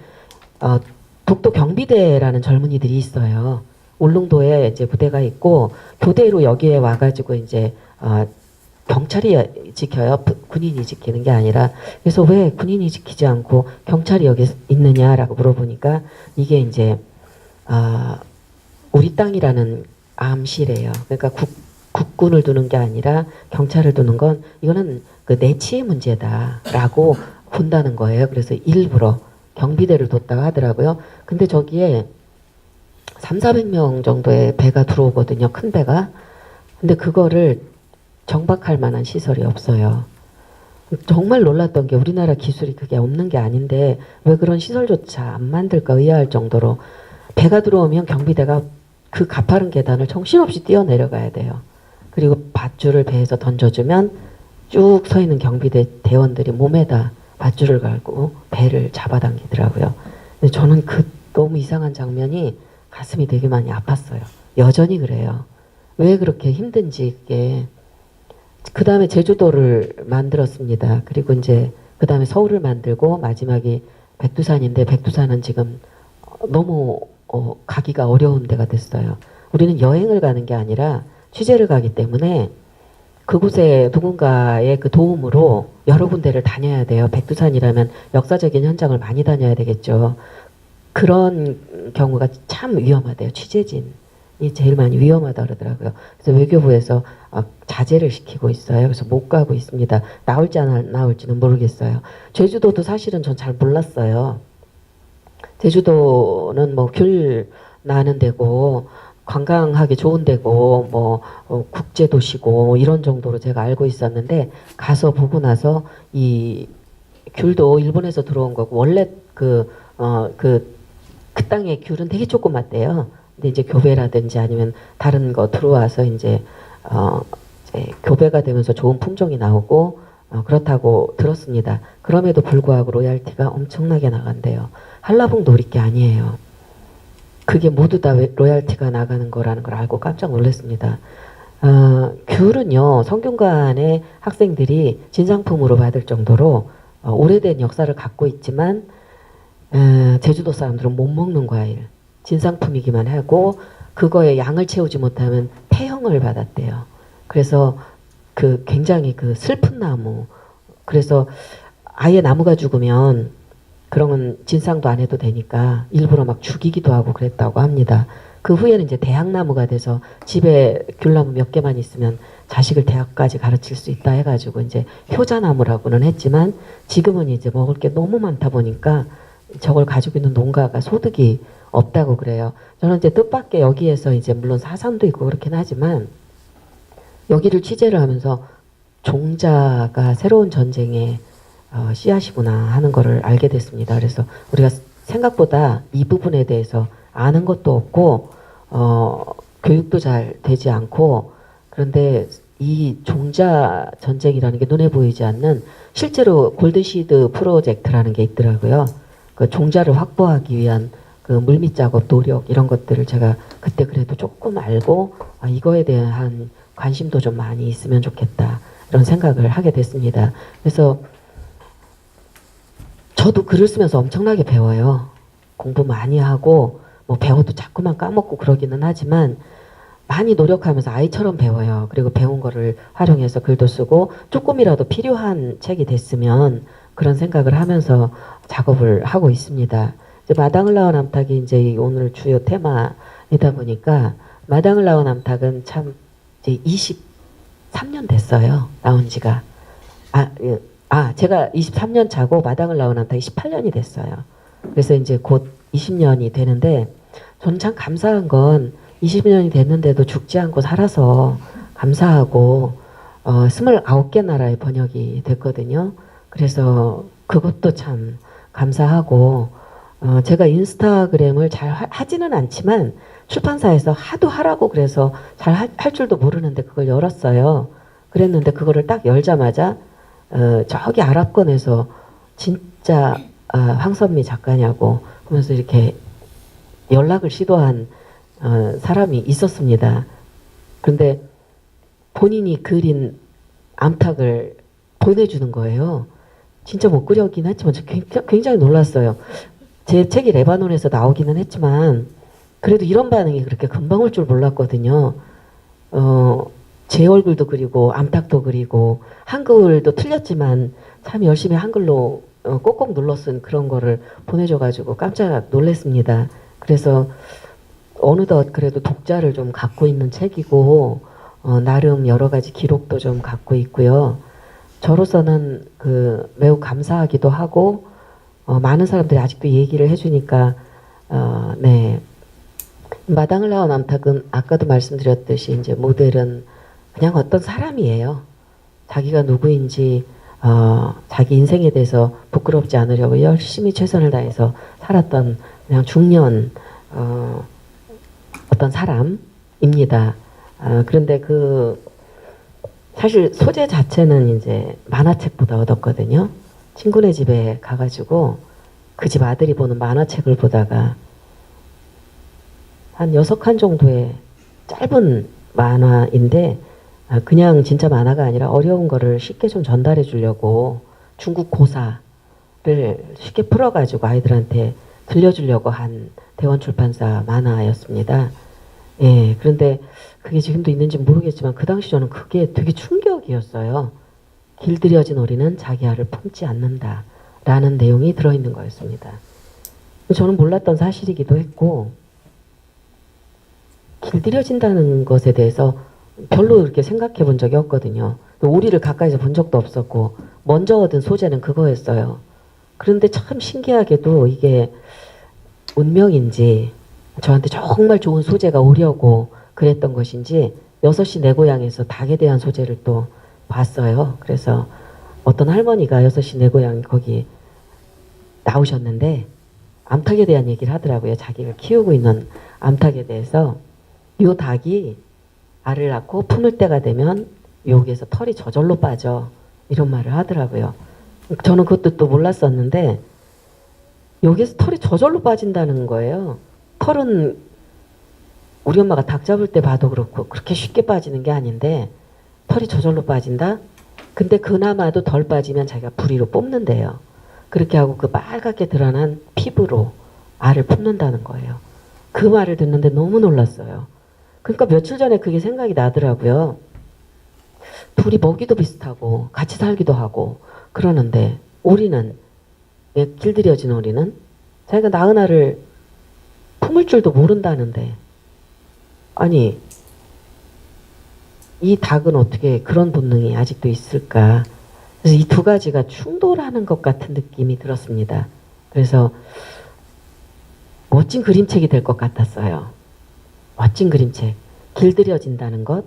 독도 경비대라는 젊은이들이 있어요. 울릉도에 이제 부대가 있고 교대로 여기에 와가지고 이제 경찰이 지켜요. 군인이 지키는 게 아니라. 그래서 왜 군인이 지키지 않고 경찰이 여기 있느냐라고 물어보니까 이게 이제 우리 땅이라는 암시래요. 그러니까 국군을 두는 게 아니라 경찰을 두는 건 이거는 내치의 문제다라고 본다는 거예요. 그래서 일부러 경비대를 뒀다고 하더라고요. 근데 저기에 300~400명 정도의 배가 들어오거든요. 큰 배가. 근데 그거를 정박할 만한 시설이 없어요. 정말 놀랐던 게 우리나라 기술이 그게 없는 게 아닌데 왜 그런 시설조차 안 만들까 의아할 정도로 배가 들어오면 경비대가 그 가파른 계단을 정신없이 뛰어내려가야 돼요. 그리고 밧줄을 배에서 던져주면 쭉 서 있는 경비대 대원들이 몸에다 밧줄을 걸고 배를 잡아당기더라고요. 근데 저는 너무 이상한 장면이 가슴이 되게 많이 아팠어요. 여전히 그래요. 왜 그렇게 힘든지 그게. 그 다음에 제주도를 만들었습니다. 그리고 이제 그 다음에 서울을 만들고 마지막이 백두산인데 백두산은 지금 너무 가기가 어려운 데가 됐어요. 우리는 여행을 가는 게 아니라 취재를 가기 때문에 그곳에 누군가의 도움으로 여러 군데를 다녀야 돼요. 백두산이라면 역사적인 현장을 많이 다녀야 되겠죠. 그런 경우가 참 위험하대요. 취재진이 제일 많이 위험하다 그러더라고요. 그래서 외교부에서 자제를 시키고 있어요. 그래서 못 가고 있습니다. 나올지 안 나올지는 모르겠어요. 제주도도 사실은 전 잘 몰랐어요. 제주도는 뭐 귤 나는 데고 관광하기 좋은 데고 국제 도시고 이런 정도로 제가 알고 있었는데 가서 보고 나서 이 귤도 일본에서 들어온 거고 원래 그 땅의 귤은 되게 조그맣대요. 근데 이제 교배라든지 아니면 다른 거 들어와서 이제 교배가 되면서 좋은 품종이 나오고 그렇다고 들었습니다. 그럼에도 불구하고 로얄티가 엄청나게 나간대요. 한라봉도 우리 게 아니에요. 그게 모두 다 로얄티가 나가는 거라는 걸 알고 깜짝 놀랐습니다. 귤은요, 성균관의 학생들이 진상품으로 받을 정도로 오래된 역사를 갖고 있지만 제주도 사람들은 못 먹는 과일, 진상품이기만 하고 그거에 양을 채우지 못하면 폐형을 받았대요. 그래서 그 굉장히 그 슬픈 나무, 그래서 아예 나무가 죽으면 그런 진상도 안 해도 되니까 일부러 막 죽이기도 하고 그랬다고 합니다. 그 후에는 이제 대학나무가 돼서 집에 귤나무 몇 개만 있으면 자식을 대학까지 가르칠 수 있다 해가지고 이제 효자나무라고는 했지만 지금은 이제 먹을 게 너무 많다 보니까 저걸 가지고 있는 농가가 소득이 없다고 그래요. 저는 이제 뜻밖의 여기에서 이제 물론 사상도 있고 그렇긴 하지만 여기를 취재를 하면서 종자가 새로운 전쟁의 씨앗이구나 하는 거를 알게 됐습니다. 그래서 우리가 생각보다 이 부분에 대해서 아는 것도 없고 교육도 잘 되지 않고 그런데 이 종자 전쟁이라는 게 눈에 보이지 않는 실제로 골드시드 프로젝트라는 게 있더라고요. 그 종자를 확보하기 위한 그 물밑 작업, 노력 이런 것들을 제가 그때 그래도 조금 알고 이거에 대한 관심도 좀 많이 있으면 좋겠다 이런 생각을 하게 됐습니다. 그래서 저도 글을 쓰면서 엄청나게 배워요. 공부 많이 하고 뭐 배워도 자꾸만 까먹고 그러기는 하지만 많이 노력하면서 아이처럼 배워요. 그리고 배운 거를 활용해서 글도 쓰고 조금이라도 필요한 책이 됐으면 그런 생각을 하면서 작업을 하고 있습니다. 이제 마당을 나온 암탉이 이제 오늘 주요 테마이다 보니까 마당을 나온 암탉은 참 이제 23년 됐어요. 나온 지가. 제가 23년 차고 마당을 나온 암탉이 18년이 됐어요. 그래서 이제 곧 20년이 되는데 저는 참 감사한 건 20년이 됐는데도 죽지 않고 살아서 감사하고 29개 나라의 번역이 됐거든요. 그래서 그것도 참 감사하고 제가 인스타그램을 잘 하지는 않지만 출판사에서 하도 하라고 그래서 잘 할 줄도 모르는데 그걸 열었어요. 그랬는데 그거를 딱 열자마자 저기 아랍권에서 진짜 황선미 작가냐고 하면서 이렇게 연락을 시도한 사람이 있었습니다. 그런데 본인이 그린 암탉을 보내주는 거예요. 진짜 못 그렸긴 했지만 저 굉장히 놀랐어요. 제 책이 레바논에서 나오기는 했지만 그래도 이런 반응이 그렇게 금방 올 줄 몰랐거든요. 제 얼굴도 그리고 암탉도 그리고 한글도 틀렸지만 참 열심히 한글로 꼭꼭 눌러 쓴 그런 거를 보내줘가지고 깜짝 놀랐습니다. 그래서 어느덧 그래도 독자를 좀 갖고 있는 책이고 나름 여러 가지 기록도 좀 갖고 있고요. 저로서는 매우 감사하기도 하고 많은 사람들이 아직도 얘기를 해주니까 네. 마당을 나온 암탉은 아까도 말씀드렸듯이 이제 모델은 그냥 어떤 사람이에요. 자기가 누구인지 자기 인생에 대해서 부끄럽지 않으려고 열심히 최선을 다해서 살았던 그냥 중년 어떤 사람입니다. 그런데 사실 소재 자체는 이제 만화책보다 얻었거든요. 친구네 집에 가가지고 그 집 아들이 보는 만화책을 보다가 한 6칸 정도의 짧은 만화인데 그냥 진짜 만화가 아니라 어려운 거를 쉽게 좀 전달해 주려고 중국 고사를 쉽게 풀어가지고 아이들한테 들려주려고 한 대원출판사 만화였습니다. 예, 그런데 그게 지금도 있는지 모르겠지만 그 당시 저는 그게 되게 충격이었어요. 길들여진 오리는 자기 알을 품지 않는다 라는 내용이 들어있는 거였습니다. 저는 몰랐던 사실이기도 했고 길들여진다는 것에 대해서 별로 그렇게 생각해 본 적이 없거든요. 오리를 가까이서 본 적도 없었고 먼저 얻은 소재는 그거였어요. 그런데 참 신기하게도 이게 운명인지 저한테 정말 좋은 소재가 오려고 그랬던 것인지 6시 내 고향에서 닭에 대한 소재를 또 봤어요. 그래서 어떤 할머니가 6시 내 고향 거기 나오셨는데 암탉에 대한 얘기를 하더라고요. 자기가 키우고 있는 암탉에 대해서 요 닭이 알을 낳고 품을 때가 되면 여기에서 털이 저절로 빠져 이런 말을 하더라고요. 저는 그것도 또 몰랐었는데 여기에서 털이 저절로 빠진다는 거예요. 털은 우리 엄마가 닭 잡을 때 봐도 그렇고 그렇게 쉽게 빠지는 게 아닌데 털이 저절로 빠진다? 근데 그나마도 덜 빠지면 자기가 부리로 뽑는데요. 그렇게 하고 그 빨갛게 드러난 피부로 알을 품는다는 거예요. 그 말을 듣는데 너무 놀랐어요. 그러니까 며칠 전에 그게 생각이 나더라고요. 둘이 먹이도 비슷하고 같이 살기도 하고 그러는데 오리는, 길들여진 오리는 자기가 낳은 알을 품을 줄도 모른다는데, 아니 이 닭은 어떻게 그런 본능이 아직도 있을까? 그래서 이 두 가지가 충돌하는 것 같은 느낌이 들었습니다. 그래서 멋진 그림책이 될 것 같았어요. 멋진 그림책. 길들여진다는 것,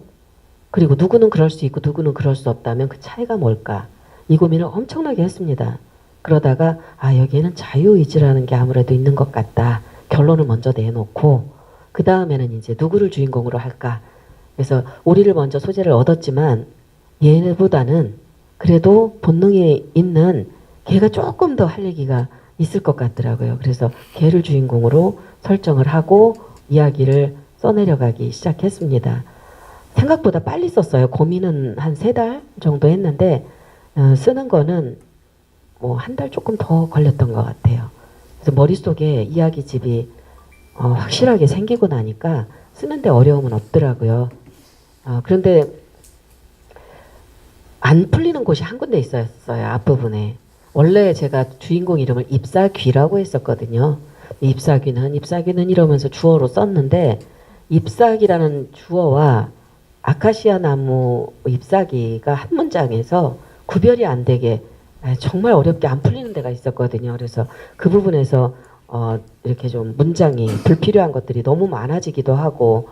그리고 누구는 그럴 수 있고 누구는 그럴 수 없다면 그 차이가 뭘까? 이 고민을 엄청나게 했습니다. 그러다가 여기에는 자유의지라는 게 아무래도 있는 것 같다. 결론을 먼저 내놓고 그 다음에는 이제 누구를 주인공으로 할까? 그래서 오리를 먼저 소재를 얻었지만 얘보다는 그래도 본능이 있는 걔가 조금 더 할 얘기가 있을 것 같더라고요. 그래서 걔를 주인공으로 설정을 하고 이야기를 써내려가기 시작했습니다. 생각보다 빨리 썼어요. 고민은 한 3달 정도 했는데 쓰는 거는 뭐 1달 조금 더 걸렸던 것 같아요. 그래서 머릿속에 이야기집이 확실하게 생기고 나니까 쓰는데 어려움은 없더라고요. 그런데 안 풀리는 곳이 한 군데 있었어요. 앞부분에. 원래 제가 주인공 이름을 잎사귀라고 했었거든요. 잎사귀는 이러면서 주어로 썼는데 잎사귀라는 주어와 아카시아 나무 잎사귀가 한 문장에서 구별이 안 되게 정말 어렵게 안 풀리는 데가 있었거든요. 그래서 그 부분에서 이렇게 좀 문장이 불필요한 것들이 너무 많아지기도 하고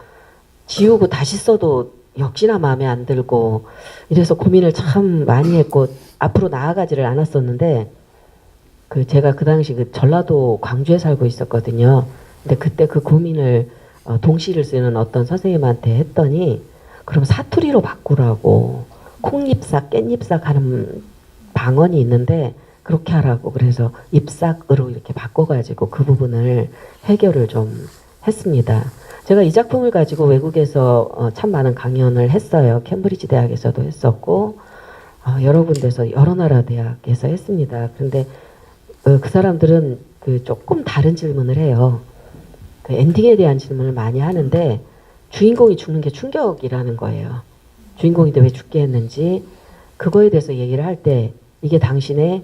지우고 다시 써도 역시나 마음에 안 들고 이래서 고민을 참 많이 했고 앞으로 나아가지를 않았었는데 제가 그 당시 전라도 광주에 살고 있었거든요. 근데 그때 그 고민을 동시를 쓰는 어떤 선생님한테 했더니 그럼 사투리로 바꾸라고, 콩잎삭 깻잎삭 하는 방언이 있는데 그렇게 하라고, 그래서 잎삭으로 이렇게 바꿔가지고 그 부분을 해결을 좀 했습니다. 제가 이 작품을 가지고 외국에서 참 많은 강연을 했어요. 캠브리지 대학에서도 했었고 여러 군데서 여러 나라 대학에서 했습니다. 그런데 그 사람들은 조금 다른 질문을 해요. 그 엔딩에 대한 질문을 많이 하는데 주인공이 죽는 게 충격이라는 거예요. 주인공인데 왜 죽게 했는지 그거에 대해서 얘기를 할 때 이게 당신의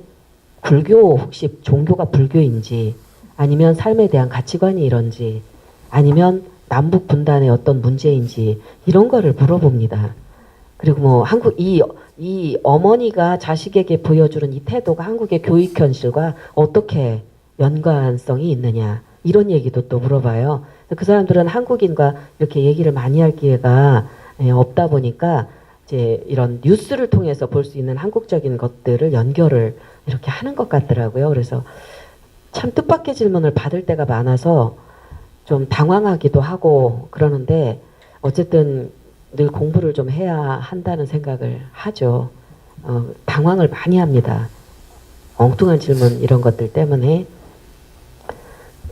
불교, 혹시 종교가 불교인지 아니면 삶에 대한 가치관이 이런지 아니면 남북 분단의 어떤 문제인지 이런 거를 물어봅니다. 그리고 뭐 이 어머니가 자식에게 보여주는 이 태도가 한국의 교육 현실과 어떻게 연관성이 있느냐 이런 얘기도 또 물어봐요. 그 사람들은 한국인과 이렇게 얘기를 많이 할 기회가 없다 보니까 이제 이런 뉴스를 통해서 볼 수 있는 한국적인 것들을 연결을 이렇게 하는 것 같더라고요. 그래서 참 뜻밖의 질문을 받을 때가 많아서 좀 당황하기도 하고 그러는데 어쨌든 늘 공부를 좀 해야 한다는 생각을 하죠. 당황을 많이 합니다. 엉뚱한 질문 이런 것들 때문에.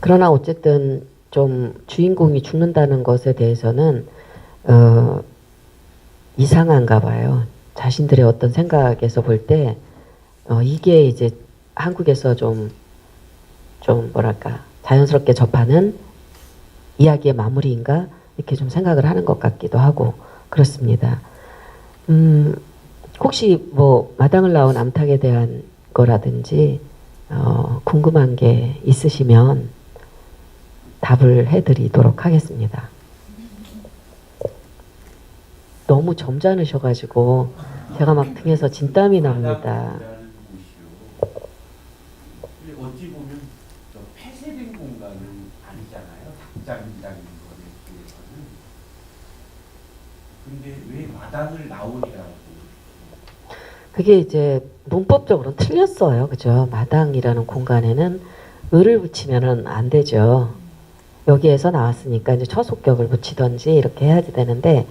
그러나 어쨌든 좀 주인공이 죽는다는 것에 대해서는 이상한가 봐요. 자신들의 어떤 생각에서 볼 때 이게 이제 한국에서 좀 뭐랄까 자연스럽게 접하는 이야기의 마무리인가 이렇게 좀 생각을 하는 것 같기도 하고 그렇습니다. 혹시 뭐 마당을 나온 암탉에 대한 거라든지 궁금한 게 있으시면 답을 해드리도록 하겠습니다. 너무 점잖으셔가지고 제가 막 등에서 진땀이 납니다. 어찌 보면 폐쇄된 공간은 아니잖아요. 닭장이라는 거에 비해서는. 근데 왜 마당을 나오리라고? 그게 이제 문법적으로는 틀렸어요. 그죠? 마당이라는 공간에는 을을 붙이면은 안 되죠. 여기에서 나왔으니까 이제 처속격을 붙이던지 이렇게 해야지 되는데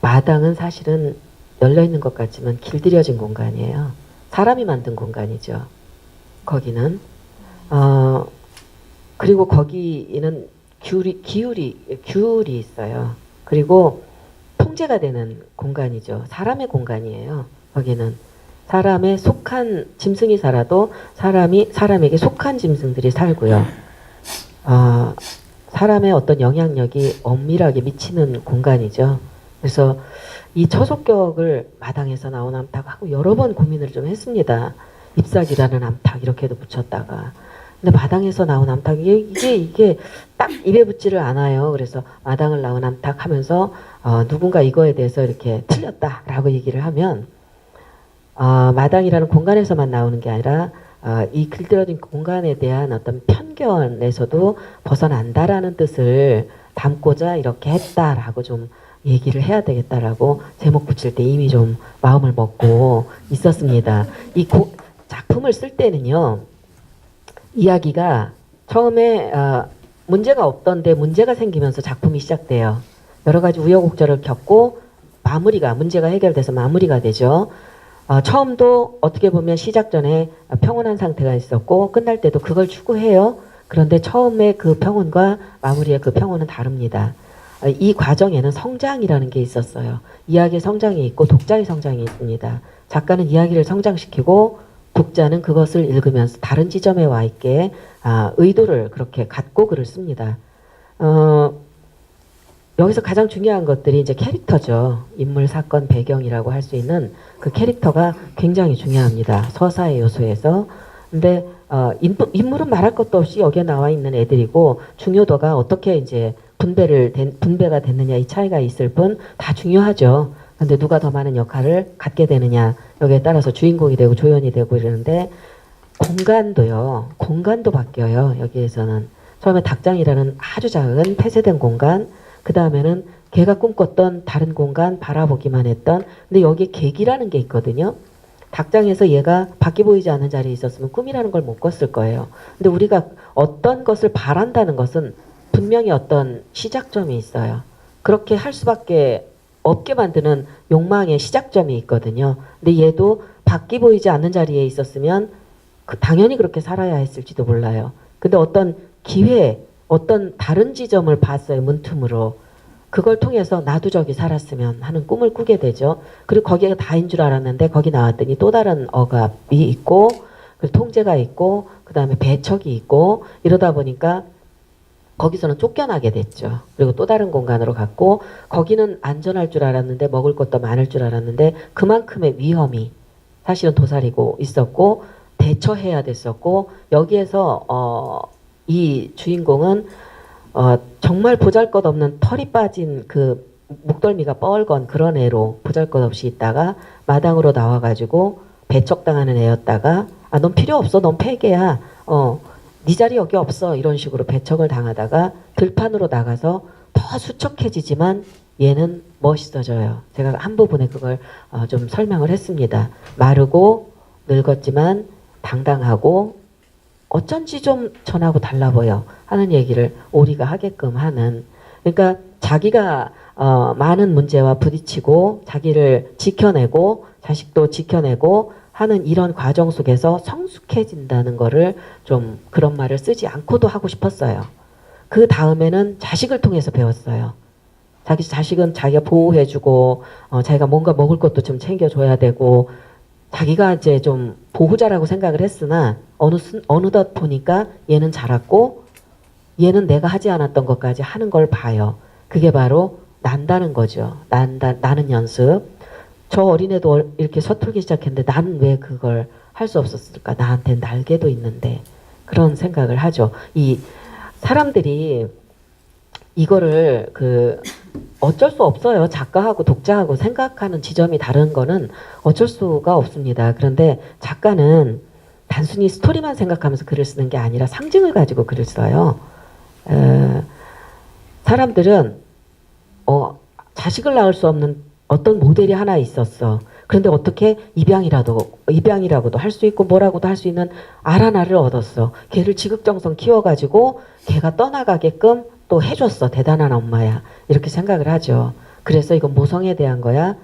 마당은 사실은 열려있는 것 같지만 길들여진 공간이에요. 사람이 만든 공간이죠. 거기는. 그리고 거기는 규율이 있어요. 그리고 통제가 되는 공간이죠. 사람의 공간이에요. 거기는 사람에 속한 짐승이 살아도 사람에게 속한 짐승들이 살고요. 사람의 어떤 영향력이 엄밀하게 미치는 공간이죠. 그래서 이 처속격을 마당에서 나온 암탉하고 여러 번 고민을 좀 했습니다. 잎사귀라는 암탉 이렇게도 붙였다가 근데 마당에서 나온 암탉이 이게 딱 입에 붙지를 않아요. 그래서 마당을 나온 암탉 하면서 누군가 이거에 대해서 이렇게 틀렸다라고 얘기를 하면 마당이라는 공간에서만 나오는 게 아니라 이 길들여진 공간에 대한 어떤 편견에서도 벗어난다라는 뜻을 담고자 이렇게 했다라고 좀 얘기를 해야 되겠다라고 제목 붙일 때 이미 좀 마음을 먹고 있었습니다. 이 작품을 쓸 때는요. 이야기가 처음에 문제가 없던데 문제가 생기면서 작품이 시작돼요. 여러 가지 우여곡절을 겪고 문제가 해결돼서 마무리가 되죠. 처음도 어떻게 보면 시작 전에 평온한 상태가 있었고 끝날 때도 그걸 추구해요. 그런데 처음에 그 평온과 마무리의 그 평온은 다릅니다. 이 과정에는 성장이라는 게 있었어요. 이야기의 성장이 있고 독자의 성장이 있습니다. 작가는 이야기를 성장시키고 독자는 그것을 읽으면서 다른 지점에 와 있게 의도를 그렇게 갖고 글을 씁니다. 여기서 가장 중요한 것들이 이제 캐릭터죠. 인물, 사건, 배경이라고 할 수 있는 그 캐릭터가 굉장히 중요합니다. 서사의 요소에서. 근데 인물은 말할 것도 없이 여기에 나와 있는 애들이고 중요도가 어떻게 이제 분배가 됐느냐 이 차이가 있을 뿐 다 중요하죠. 근데 누가 더 많은 역할을 갖게 되느냐 여기에 따라서 주인공이 되고 조연이 되고 이러는데 공간도 바뀌어요. 여기에서는 처음에 닭장이라는 아주 작은 폐쇄된 공간, 그 다음에는 걔가 꿈꿨던 다른 공간, 바라보기만 했던, 근데 여기 객이라는 게 있거든요. 닭장에서 얘가 밖에 보이지 않는 자리에 있었으면 꿈이라는 걸 못 꿨을 거예요. 근데 우리가 어떤 것을 바란다는 것은 분명히 어떤 시작점이 있어요. 그렇게 할 수밖에 없게 만드는 욕망의 시작점이 있거든요. 근데 얘도 밖이 보이지 않는 자리에 있었으면 당연히 그렇게 살아야 했을지도 몰라요. 근데 어떤 기회, 어떤 다른 지점을 봤어요. 문틈으로. 그걸 통해서 나도 저기 살았으면 하는 꿈을 꾸게 되죠. 그리고 거기가 다인 줄 알았는데 거기 나왔더니 또 다른 억압이 있고 그리고 통제가 있고 그 다음에 배척이 있고 이러다 보니까 거기서는 쫓겨나게 됐죠. 그리고 또 다른 공간으로 갔고 거기는 안전할 줄 알았는데 먹을 것도 많을 줄 알았는데 그만큼의 위험이 사실은 도사리고 있었고 대처해야 됐었고 여기에서 이 주인공은 정말 보잘것없는 털이 빠진 그 목덜미가 뻘건 그런 애로 보잘것없이 있다가 마당으로 나와가지고 배척당하는 애였다가 넌 필요 없어, 넌 폐계야, 네 자리 여기 없어 이런 식으로 배척을 당하다가 들판으로 나가서 더 수척해지지만 얘는 멋있어져요. 제가 한 부분에 그걸 좀 설명을 했습니다. 마르고 늙었지만 당당하고 어쩐지 좀 전하고 달라 보여 하는 얘기를 오리가 하게끔 하는, 그러니까 자기가 많은 문제와 부딪히고 자기를 지켜내고 자식도 지켜내고 하는 이런 과정 속에서 성숙해진다는 거를 좀 그런 말을 쓰지 않고도 하고 싶었어요. 그 다음에는 자식을 통해서 배웠어요. 자기 자식은 자기가 보호해주고 자기가 뭔가 먹을 것도 좀 챙겨줘야 되고 자기가 이제 좀 보호자라고 생각을 했으나 어느덧 보니까 얘는 자랐고 얘는 내가 하지 않았던 것까지 하는 걸 봐요. 그게 바로 난다는 거죠. 나는 연습. 저 어린애도 이렇게 서툴기 시작했는데 나는 왜 그걸 할 수 없었을까? 나한테 날개도 있는데 그런 생각을 하죠. 이 사람들이 이거를 어쩔 수 없어요. 작가하고 독자하고 생각하는 지점이 다른 거는 어쩔 수가 없습니다. 그런데 작가는 단순히 스토리만 생각하면서 글을 쓰는 게 아니라 상징을 가지고 글을 써요. 사람들은 자식을 낳을 수 없는 어떤 모델이 하나 있었어. 그런데 어떻게 입양이라고도 할 수 있고 뭐라고도 할 수 있는 알 하나를 얻었어. 걔를 지극정성 키워가지고 걔가 떠나가게끔 또 해줬어. 대단한 엄마야. 이렇게 생각을 하죠. 그래서 이건 모성에 대한 거야?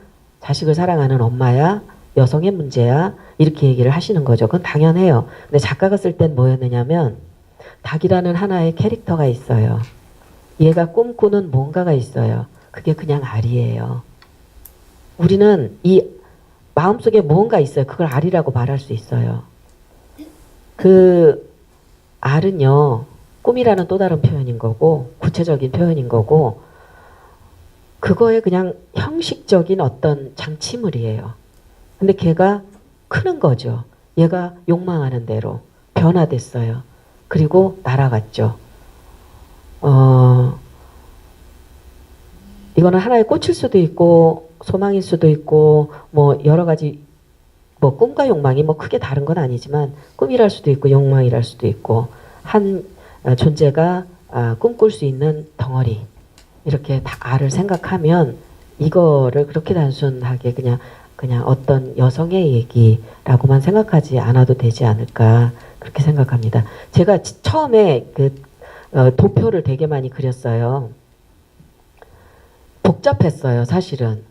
자식을 사랑하는 엄마야? 여성의 문제야? 이렇게 얘기를 하시는 거죠. 그건 당연해요. 근데 작가가 쓸 땐 뭐였느냐면 닭이라는 하나의 캐릭터가 있어요. 얘가 꿈꾸는 뭔가가 있어요. 그게 그냥 알이에요. 우리는 이 마음속에 뭔가 있어요. 그걸 알이라고 말할 수 있어요. 그 알은요, 꿈이라는 또 다른 표현인 거고, 구체적인 표현인 거고, 그거에 그냥 형식적인 어떤 장치물이에요. 근데 걔가 크는 거죠. 얘가 욕망하는 대로 변화됐어요. 그리고 날아갔죠. 이거는 하나의 꽃일 수도 있고 소망일 수도 있고 뭐 여러 가지 뭐 꿈과 욕망이 뭐 크게 다른 건 아니지만 꿈이랄 수도 있고 욕망이랄 수도 있고 한 존재가 꿈꿀 수 있는 덩어리 이렇게 다 알을 생각하면 이거를 그렇게 단순하게 그냥 어떤 여성의 얘기라고만 생각하지 않아도 되지 않을까 그렇게 생각합니다. 제가 처음에 도표를 되게 많이 그렸어요. 복잡했어요, 사실은.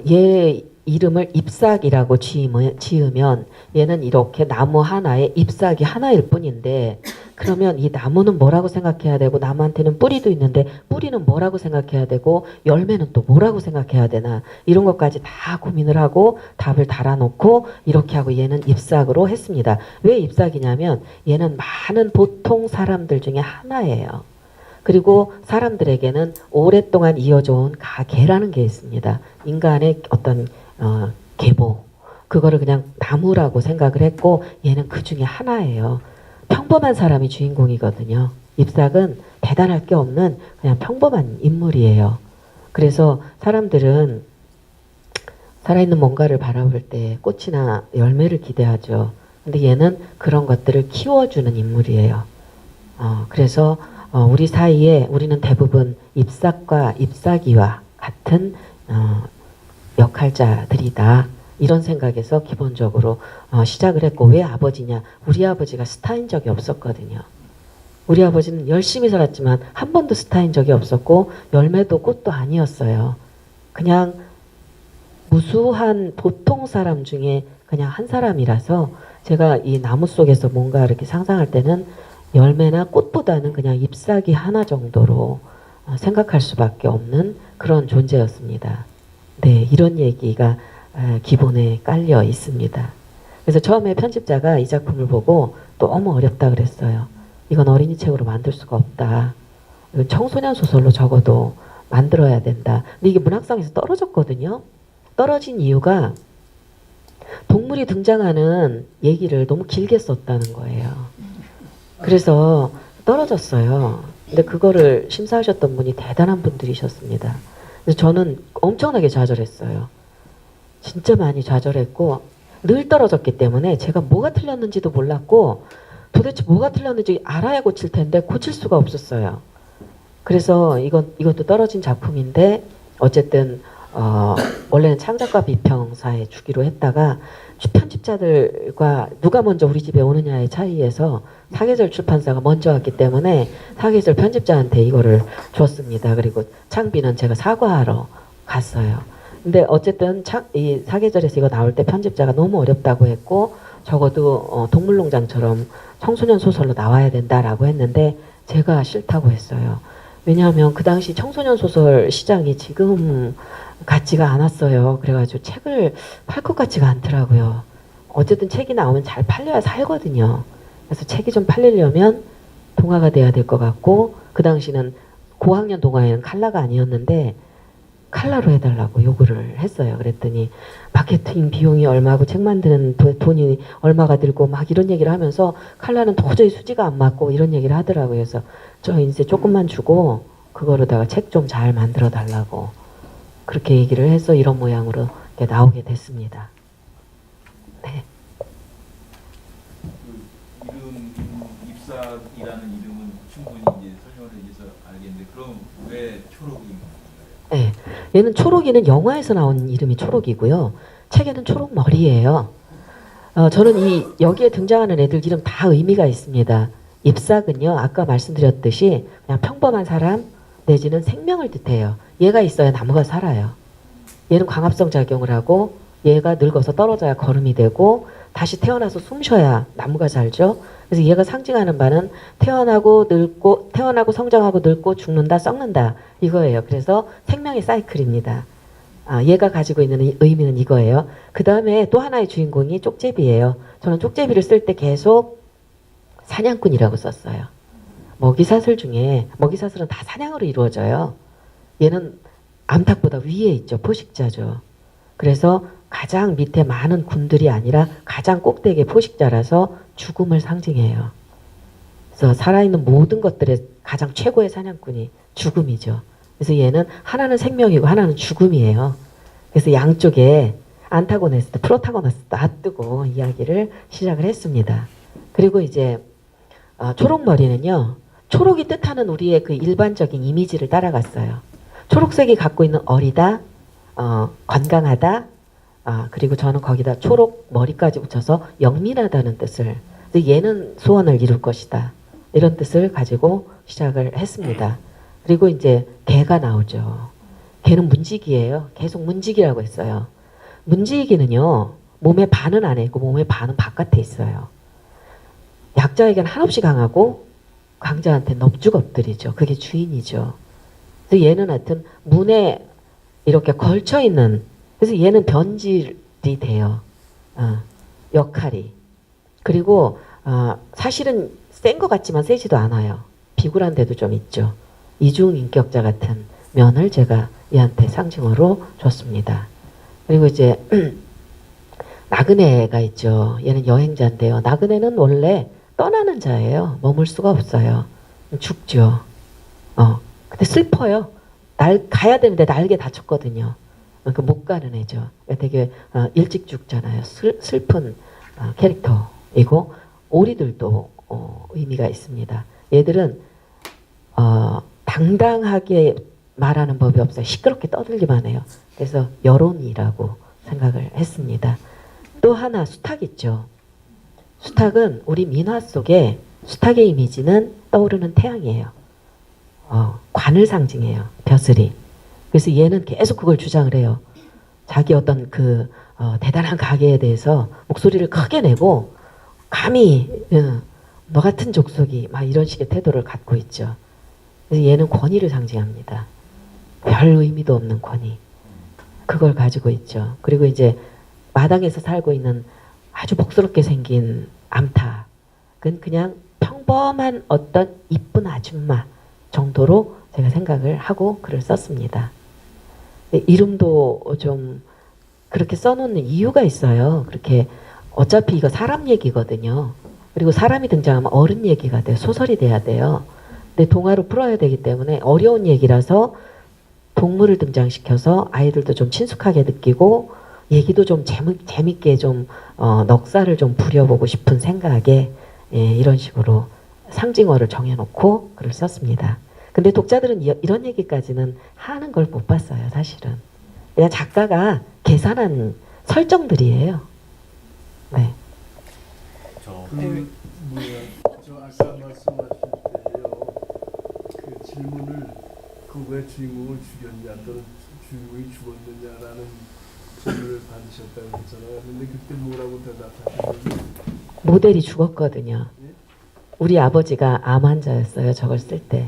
얘 이름을 잎사귀라고 지으면 얘는 이렇게 나무 하나에 잎사귀 하나일 뿐인데 그러면 이 나무는 뭐라고 생각해야 되고 나무한테는 뿌리도 있는데 뿌리는 뭐라고 생각해야 되고 열매는 또 뭐라고 생각해야 되나 이런 것까지 다 고민을 하고 답을 달아놓고 이렇게 하고 얘는 잎사귀로 했습니다. 왜 잎사귀냐면 얘는 많은 보통 사람들 중에 하나예요. 그리고 사람들에게는 오랫동안 이어져 온 가계라는 게 있습니다. 인간의 어떤 계보 그거를 그냥 나무라고 생각을 했고 얘는 그 중에 하나예요. 평범한 사람이 주인공이거든요. 잎삭은 대단할 게 없는 그냥 평범한 인물이에요. 그래서 사람들은 살아있는 뭔가를 바라볼 때 꽃이나 열매를 기대하죠. 근데 얘는 그런 것들을 키워주는 인물이에요. 그래서 우리 사이에 우리는 대부분 잎삭과 잎사귀와 같은 역할자들이다. 이런 생각에서 기본적으로 시작을 했고 왜 아버지냐? 우리 아버지가 스타인 적이 없었거든요. 우리 아버지는 열심히 살았지만 한 번도 스타인 적이 없었고 열매도 꽃도 아니었어요. 그냥 무수한 보통 사람 중에 그냥 한 사람이라서 제가 이 나무 속에서 뭔가 이렇게 상상할 때는 열매나 꽃보다는 그냥 잎사귀 하나 정도로 생각할 수밖에 없는 그런 존재였습니다. 네, 이런 얘기가 기본에 깔려 있습니다. 그래서 처음에 편집자가 이 작품을 보고 너무 어렵다 그랬어요. 이건 어린이 책으로 만들 수가 없다. 이건 청소년 소설로 적어도 만들어야 된다. 근데 이게 문학상에서 떨어졌거든요. 떨어진 이유가 동물이 등장하는 얘기를 너무 길게 썼다는 거예요. 그래서 떨어졌어요. 근데 그거를 심사하셨던 분이 대단한 분들이셨습니다. 그래서 저는 엄청나게 좌절했어요. 진짜 많이 좌절했고 늘 떨어졌기 때문에 제가 뭐가 틀렸는지도 몰랐고 도대체 뭐가 틀렸는지 알아야 고칠 텐데 고칠 수가 없었어요. 그래서 이것도 떨어진 작품인데 어쨌든 원래는 창작가 비평사에 주기로 했다가 편집자들과 누가 먼저 우리 집에 오느냐의 차이에서 사계절 출판사가 먼저 왔기 때문에 사계절 편집자한테 이거를 줬습니다. 그리고 창비는 제가 사과하러 갔어요. 근데 어쨌든 이 사계절에서 이거 나올 때 편집자가 너무 어렵다고 했고 적어도 동물농장처럼 청소년 소설로 나와야 된다라고 했는데 제가 싫다고 했어요. 왜냐하면 그 당시 청소년 소설 시장이 지금 같지가 않았어요. 그래가지고 책을 팔 것 같지가 않더라고요. 어쨌든 책이 나오면 잘 팔려야 살거든요. 그래서 책이 좀 팔리려면 동화가 돼야 될 것 같고 그 당시는 고학년 동화에는 칼라가 아니었는데 칼라로 해달라고 요구를 했어요. 그랬더니 마케팅 비용이 얼마고 책 만드는 돈이 얼마가 들고 막 이런 얘기를 하면서 칼라는 도저히 수지가 안 맞고 이런 얘기를 하더라고요. 그래서 저 이제 조금만 주고 그거로다가 책 좀 잘 만들어 달라고 그렇게 얘기를 해서 이런 모양으로 이렇게 나오게 됐습니다. 네. 그 이름 잎사귀라는 이름은 충분히 이제 설명을 해줘서 알겠는데 그럼 왜 초록인 건가요? 네. 얘는 초록이는 영화에서 나온 이름이 초록이고요. 책에는 초록 머리예요. 저는 여기에 등장하는 애들 이름 다 의미가 있습니다. 잎삭은요, 아까 말씀드렸듯이 그냥 평범한 사람 내지는 생명을 뜻해요. 얘가 있어야 나무가 살아요. 얘는 광합성 작용을 하고 얘가 늙어서 떨어져야 거름이 되고 다시 태어나서 숨 쉬어야 나무가 살죠. 그래서 얘가 상징하는 바는 태어나고 늙고 태어나고 성장하고 늙고 죽는다 썩는다 이거예요. 그래서 생명의 사이클입니다. 얘가 가지고 있는 의미는 이거예요. 그 다음에 또 하나의 주인공이 쪽제비예요. 저는 쪽제비를 쓸 때 계속 사냥꾼이라고 썼어요. 먹이사슬 중에 먹이사슬은 다 사냥으로 이루어져요. 얘는 암탉보다 위에 있죠. 포식자죠. 그래서 가장 밑에 많은 군들이 아니라 가장 꼭대기의 포식자라서 죽음을 상징해요. 그래서 살아있는 모든 것들의 가장 최고의 사냥꾼이 죽음이죠. 그래서 얘는 하나는 생명이고 하나는 죽음이에요. 그래서 양쪽에 안타고니스트, 프로타고니스트 놔두고 이야기를 시작을 했습니다. 그리고 이제 초록머리는요. 초록이 뜻하는 우리의 그 일반적인 이미지를 따라갔어요. 초록색이 갖고 있는 어리다, 건강하다, 그리고 저는 거기다 초록 머리까지 붙여서 영민하다는 뜻을, 얘는 소원을 이룰 것이다. 이런 뜻을 가지고 시작을 했습니다. 그리고 이제 개가 나오죠. 개는 문지기예요. 계속 문지기라고 했어요. 문지기는요, 몸의 반은 안에 있고 몸의 반은 바깥에 있어요. 약자에게는 한없이 강하고 강자한테 넙죽 엎드리죠. 그게 주인이죠. 그래서 얘는 하여튼 문에 이렇게 걸쳐 있는, 그래서 얘는 변질이 돼요. 역할이. 그리고 사실은 센 것 같지만 세지도 않아요. 비굴한 데도 좀 있죠. 이중인격자 같은 면을 제가 얘한테 상징어로 줬습니다. 그리고 이제 나그네가 있죠. 얘는 여행자인데요. 나그네는 원래 떠나는 자예요. 머물 수가 없어요. 죽죠. 근데 슬퍼요. 가야 되는데 날개 다쳤거든요. 그러니까 못 가는 애죠. 되게 일찍 죽잖아요. 슬픈 캐릭터이고 오리들도 의미가 있습니다. 얘들은 당당하게 말하는 법이 없어요. 시끄럽게 떠들기만 해요. 그래서 여론이라고 생각을 했습니다. 또 하나 수탉 있죠. 수탉은 우리 민화 속에 수탉의 이미지는 떠오르는 태양이에요. 관을 상징해요. 벼슬이. 그래서 얘는 계속 그걸 주장을 해요. 자기 어떤 대단한 가계에 대해서 목소리를 크게 내고 감히 너 같은 족속이 막 이런 식의 태도를 갖고 있죠. 그래서 얘는 권위를 상징합니다. 별 의미도 없는 권위. 그걸 가지고 있죠. 그리고 이제 마당에서 살고 있는 아주 복스럽게 생긴 암탉은 그냥 평범한 어떤 이쁜 아줌마 정도로 제가 생각을 하고 글을 썼습니다. 이름도 좀 그렇게 써놓는 이유가 있어요. 그렇게 어차피 이거 사람 얘기거든요. 그리고 사람이 등장하면 어른 얘기가 돼요. 소설이 돼야 돼요. 근데 동화로 풀어야 되기 때문에 어려운 얘기라서 동물을 등장시켜서 아이들도 좀 친숙하게 느끼고 얘기도 좀 재밌게 좀 넉살을 좀 부려보고 싶은 생각에 이런 식으로 상징어를 정해놓고 글을 썼습니다. 근데 독자들은 이런 얘기까지는 하는 걸 못 봤어요. 사실은 그냥 작가가 계산한 설정들이에요. 네. 저 아까 말씀하실 때요, 그 질문을 왜 주인공을 죽였냐 또는 주인공이 죽었느냐라는 질문을 받으셨다고 했잖아요. 근데 그때 뭐라고 대답하셨는지. 모델이 죽었거든요. 우리 아버지가 암 환자였어요. 저걸 쓸 때.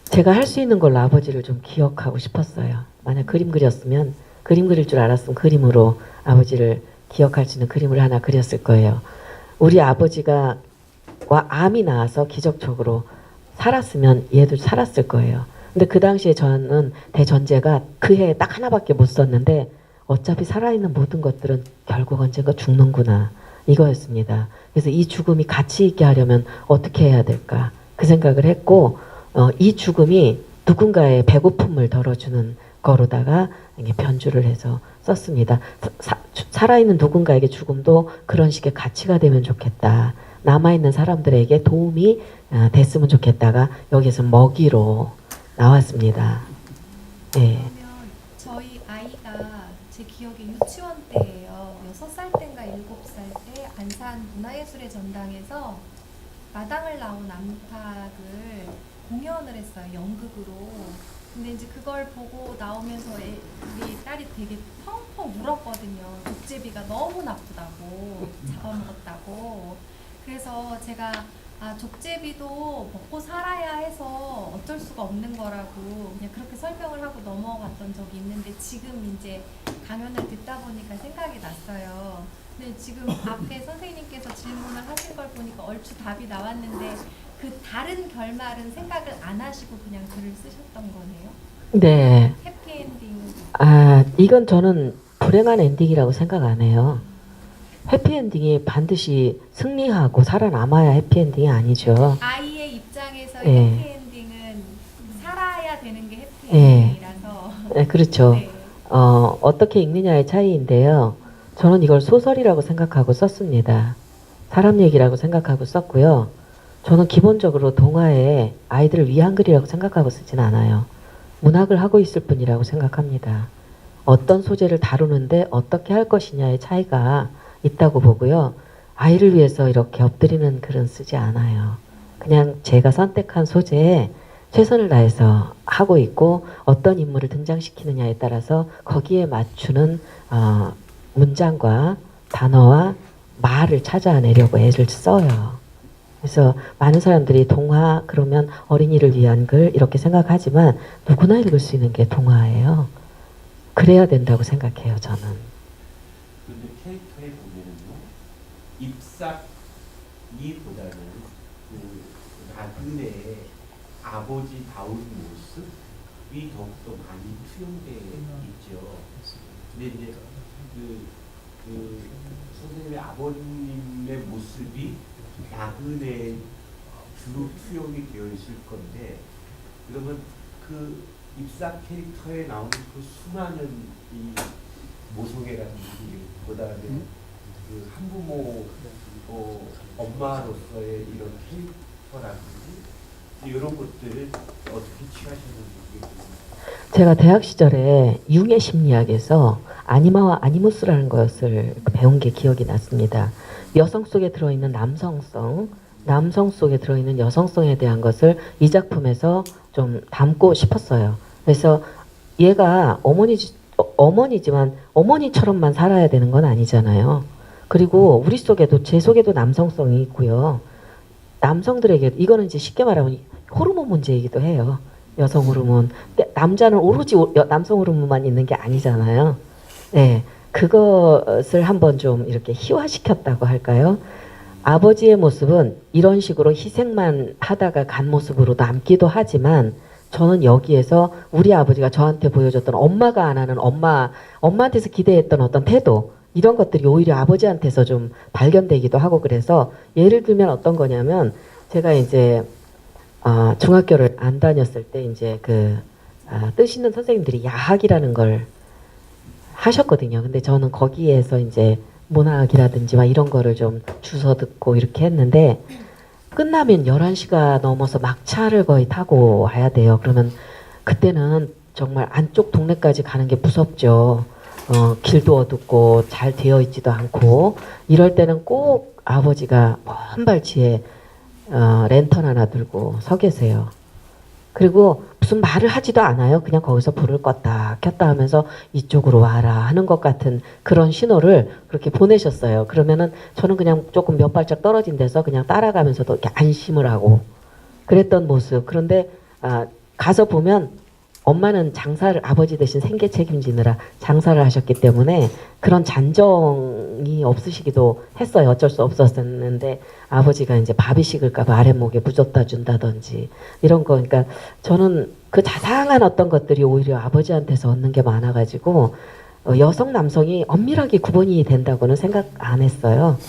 제가 할 수 있는 걸로 아버지를 좀 기억하고 싶었어요. 만약 그림 그렸으면, 그림 그릴 줄 알았으면 그림으로 아버지를 기억할 수 있는 그림을 하나 그렸을 거예요. 우리 아버지가 암이 나와서 기적적으로 살았으면 얘도 살았을 거예요. 근데 그 당시에 저는 대전제가 그 해에 딱 하나밖에 못 썼는데 어차피 살아있는 모든 것들은 결국 언젠가 죽는구나 이거였습니다. 그래서 이 죽음이 가치 있게 하려면 어떻게 해야 될까 그 생각을 했고, 이 죽음이 누군가의 배고픔을 덜어주는 거로다가 변주를 해서 썼습니다. 살아있는 누군가에게 죽음도 그런 식의 가치가 되면 좋겠다. 남아있는 사람들에게 도움이 됐으면 좋겠다가 여기서 먹이로 나왔습니다. 네. 그러면 저희 아이가 제 기억에 유치원 때예요. 6살 때인가 7살 때 안산 문화예술의 전당에서 마당을 나온 암탉을 공연을 했어요. 연극으로. 근데 이제 그걸 보고 나오면서 우리 딸이 되게 펑펑 울었거든요. 독제비가 너무 나쁘다고, 잡아먹었다고. 그래서 제가 족제비도 먹고 살아야 해서 어쩔 수가 없는 거라고 그냥 그렇게 설명을 하고 넘어갔던 적이 있는데 지금 이제 강연을 듣다 보니까 생각이 났어요. 근데 지금 앞에 선생님께서 질문을 하신 걸 보니까 얼추 답이 나왔는데 그 다른 결말은 생각을 안 하시고 그냥 글을 쓰셨던 거네요. 네. 해피엔딩. 이건 저는 불행한 엔딩이라고 생각 안 해요. 해피엔딩이 반드시 승리하고 살아남아야 해피엔딩이 아니죠. 아이의 입장에서 예. 해피엔딩은 살아야 되는 게 해피엔딩이라서. 네, 그렇죠. 네. 어떻게 읽느냐의 차이인데요. 저는 이걸 소설이라고 생각하고 썼습니다. 사람 얘기라고 생각하고 썼고요. 저는 기본적으로 동화에 아이들을 위한 글이라고 생각하고 쓰진 않아요. 문학을 하고 있을 뿐이라고 생각합니다. 어떤 소재를 다루는데 어떻게 할 것이냐의 차이가 있다고 보고요. 아이를 위해서 이렇게 엎드리는 글은 쓰지 않아요. 그냥 제가 선택한 소재에 최선을 다해서 하고 있고 어떤 인물을 등장시키느냐에 따라서 거기에 맞추는 문장과 단어와 말을 찾아내려고 애를 써요. 그래서 많은 사람들이 동화 그러면 어린이를 위한 글 이렇게 생각하지만 누구나 읽을 수 있는 게 동화예요. 그래야 된다고 생각해요, 저는. 근데 캐릭터에 보면은요, 잎사귀보다는 그 나그네의 아버지다운 모습이 더욱더 많이 투영돼 있죠. 근데 이제 그 선생님의 아버님의 모습이 나그네에 주로 투영이 되어 있을 건데, 그러면 그 입사 캐릭터에 나오는 그 수많은 이 모성애라든지 그다음에 그 한부모 엄마로서의 이런 캐릭터라든지 이런 것들을 어떻게 취하시는지 모르겠습니다. 제가 대학 시절에 융의 심리학에서 아니마와 아니무스라는 것을 배운 게 기억이 났습니다. 여성 속에 들어있는 남성성, 남성 속에 들어있는 여성성에 대한 것을 이 작품에서 좀 담고 싶었어요. 그래서 얘가 어머니지만 어머니처럼만 살아야 되는 건 아니잖아요. 그리고 우리 속에도 제 속에도 남성성이 있고요. 남성들에게 이거는 이제 쉽게 말하면 호르몬 문제이기도 해요. 여성 호르몬. 남자는 오로지 남성 호르몬만 있는 게 아니잖아요. 네, 그것을 한번 좀 이렇게 희화시켰다고 할까요? 아버지의 모습은 이런 식으로 희생만 하다가 간 모습으로 남기도 하지만 저는 여기에서 우리 아버지가 저한테 보여줬던 엄마가 안 하는 엄마한테서 기대했던 어떤 태도 이런 것들이 오히려 아버지한테서 좀 발견되기도 하고 그래서 예를 들면 어떤 거냐면 제가 이제 중학교를 안 다녔을 때 이제 뜻 있는 선생님들이 야학이라는 걸 하셨거든요. 근데 저는 거기에서 이제 문학이라든지 막 이런 거를 좀 주워 듣고 이렇게 했는데 끝나면 11시가 넘어서 막차를 거의 타고 와야 돼요. 그러면 그때는 정말 안쪽 동네까지 가는 게 무섭죠. 길도 어둡고 잘 되어 있지도 않고 이럴 때는 꼭 아버지가 먼 발치에 랜턴 하나 들고 서 계세요. 그리고 무슨 말을 하지도 않아요. 그냥 거기서 불을 껐다 켰다 하면서 이쪽으로 와라 하는 것 같은 그런 신호를 그렇게 보내셨어요. 그러면은 저는 그냥 조금 몇 발짝 떨어진 데서 그냥 따라가면서도 이렇게 안심을 하고 그랬던 모습. 그런데 가서 보면 엄마는 장사를 아버지 대신 생계 책임지느라 장사를 하셨기 때문에 그런 잔정이 없으시기도 했어요. 어쩔 수 없었는데 아버지가 이제 밥이 식을까봐 아랫목에 묻었다 준다든지 이런 거. 그러니까 저는 그 자상한 어떤 것들이 오히려 아버지한테서 얻는 게 많아가지고 여성 남성이 엄밀하게 구분이 된다고는 생각 안 했어요.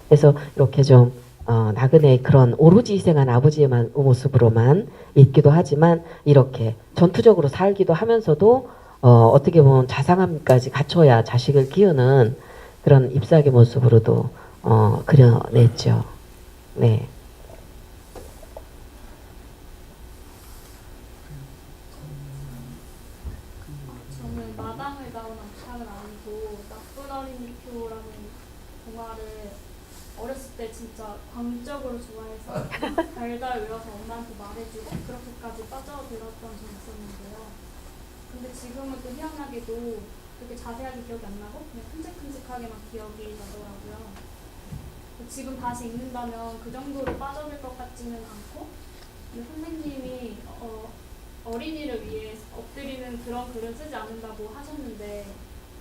그래서 이렇게 좀 나그네의 그런 오로지 희생한 아버지의 모습으로만 있기도 하지만 이렇게 전투적으로 살기도 하면서도 어떻게 보면 자상함까지 갖춰야 자식을 키우는 그런 잎사귀 모습으로도 그려냈죠. 네. 저는 마당을 가온 악착은 아니고 나쁜 어린이 표라는 동화를 어렸을 때 진짜 광적으로 좋아해서 달달 외워서 엄마한테 말해주고 그렇게까지 빠져들었던 적이 있었는데요. 근데 지금은 또 희한하게도 그렇게 자세하게 기억이 안 나고 그냥 큼직큼직하게만 기억이 나더라고요. 지금 다시 읽는다면 그 정도로 빠져들 것 같지는 않고, 근데 선생님이 어린이를 위해 엎드리는 그런 글을 쓰지 않는다고 하셨는데,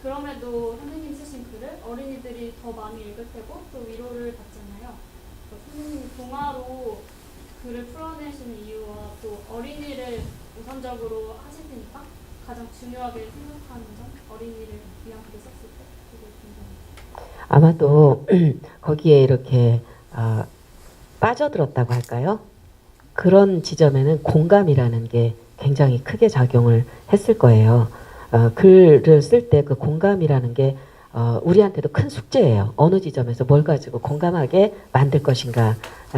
그럼에도 선생님이 쓰신 글을 어린이들이 더 많이 읽을 테고 또 위로를 받잖아요. 선생님이 동화로 글을 풀어내시는 이유와 또 어린이를 우선적으로 하실 테니까 가장 중요하게 생각하는 점, 어린이를 위한 글을 썼을 때 그게 궁금해요. 아마도 거기에 이렇게 빠져들었다고 할까요? 그런 지점에는 공감이라는 게 굉장히 크게 작용을 했을 거예요. 글을 쓸 때 그 공감이라는 게 우리한테도 큰 숙제예요. 어느 지점에서 뭘 가지고 공감하게 만들 것인가.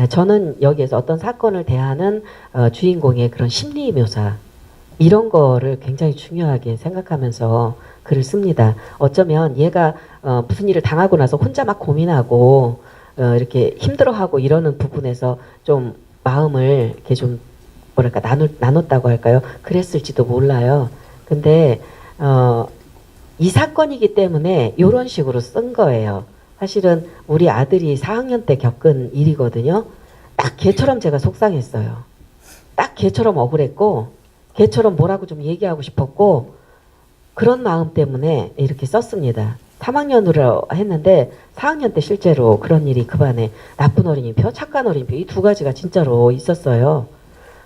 저는 여기에서 어떤 사건을 대하는 주인공의 그런 심리 묘사 이런 거를 굉장히 중요하게 생각하면서 글을 씁니다. 어쩌면 얘가 무슨 일을 당하고 나서 혼자 막 고민하고 이렇게 힘들어하고 이러는 부분에서 좀 마음을 이렇게 좀 뭐랄까 나눴다고 할까요? 그랬을지도 몰라요. 근데 이 사건이기 때문에 이런 식으로 쓴 거예요. 사실은 우리 아들이 4학년 때 겪은 일이거든요. 딱 걔처럼 제가 속상했어요. 딱 걔처럼 억울했고 걔처럼 뭐라고 좀 얘기하고 싶었고 그런 마음 때문에 이렇게 썼습니다. 3학년으로 했는데 4학년 때 실제로 그런 일이 그 반에 나쁜 어린이표, 착한 어린이표 이 두 가지가 진짜로 있었어요.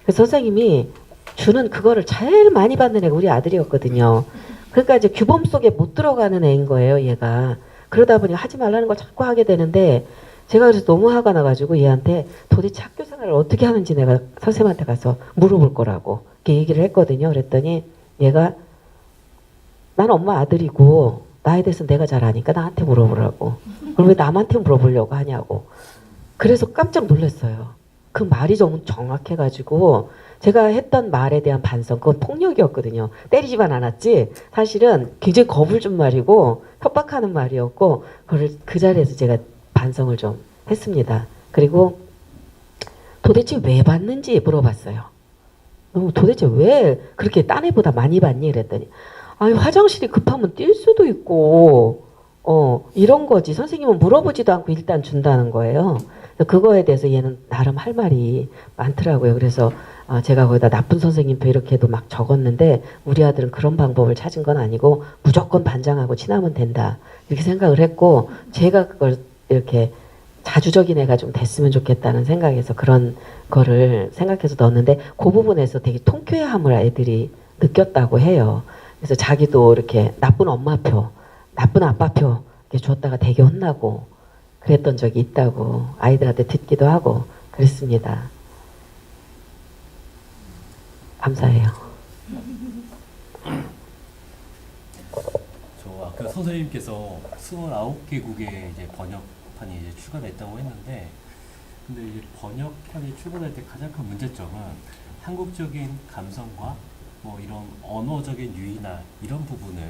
그래서 선생님이 주는 그거를 제일 많이 받는 애가 우리 아들이었거든요. 그러니까 이제 규범 속에 못 들어가는 애인 거예요, 얘가. 그러다 보니 하지 말라는 걸 자꾸 하게 되는데 제가 그래서 너무 화가 나가지고 얘한테 도대체 학교 생활을 어떻게 하는지 내가 선생님한테 가서 물어볼 거라고 이렇게 얘기를 했거든요. 그랬더니 얘가 난 엄마 아들이고 나에 대해서 내가 잘 아니까 나한테 물어보라고. 그럼 왜 남한테 물어보려고 하냐고. 그래서 깜짝 놀랐어요. 그 말이 좀 정확해가지고 제가 했던 말에 대한 반성, 그건 폭력이었거든요. 때리지만 않았지 사실은 굉장히 겁을 준 말이고 협박하는 말이었고 그걸 그 자리에서 제가 반성을 좀 했습니다. 그리고 도대체 왜 받는지 물어봤어요. 도대체 왜 그렇게 딴 애보다 많이 받니? 그랬더니 아니 화장실이 급하면 뛸 수도 있고 이런 거지. 선생님은 물어보지도 않고 일단 준다는 거예요. 그거에 대해서 얘는 나름 할 말이 많더라고요. 그래서 제가 거기다 나쁜 선생님표 이렇게도 막 적었는데 우리 아들은 그런 방법을 찾은 건 아니고 무조건 반장하고 친하면 된다. 이렇게 생각을 했고 제가 그걸 이렇게 자주적인 애가 좀 됐으면 좋겠다는 생각에서 그런 거를 생각해서 넣었는데 그 부분에서 되게 통쾌함을 애들이 느꼈다고 해요. 그래서 자기도 이렇게 나쁜 엄마표, 나쁜 아빠표 이렇게 줬다가 되게 혼나고 그랬던 적이 있다고 아이들한테 듣기도 하고 그랬습니다. 감사해요. 저 아까 선생님께서 29개국의 이제 번역판이 이제 출간됐다고 했는데, 근데 이제 번역판이 출간할 때 가장 큰 문제점은 한국적인 감성과 뭐 이런 언어적인 유의나 이런 부분을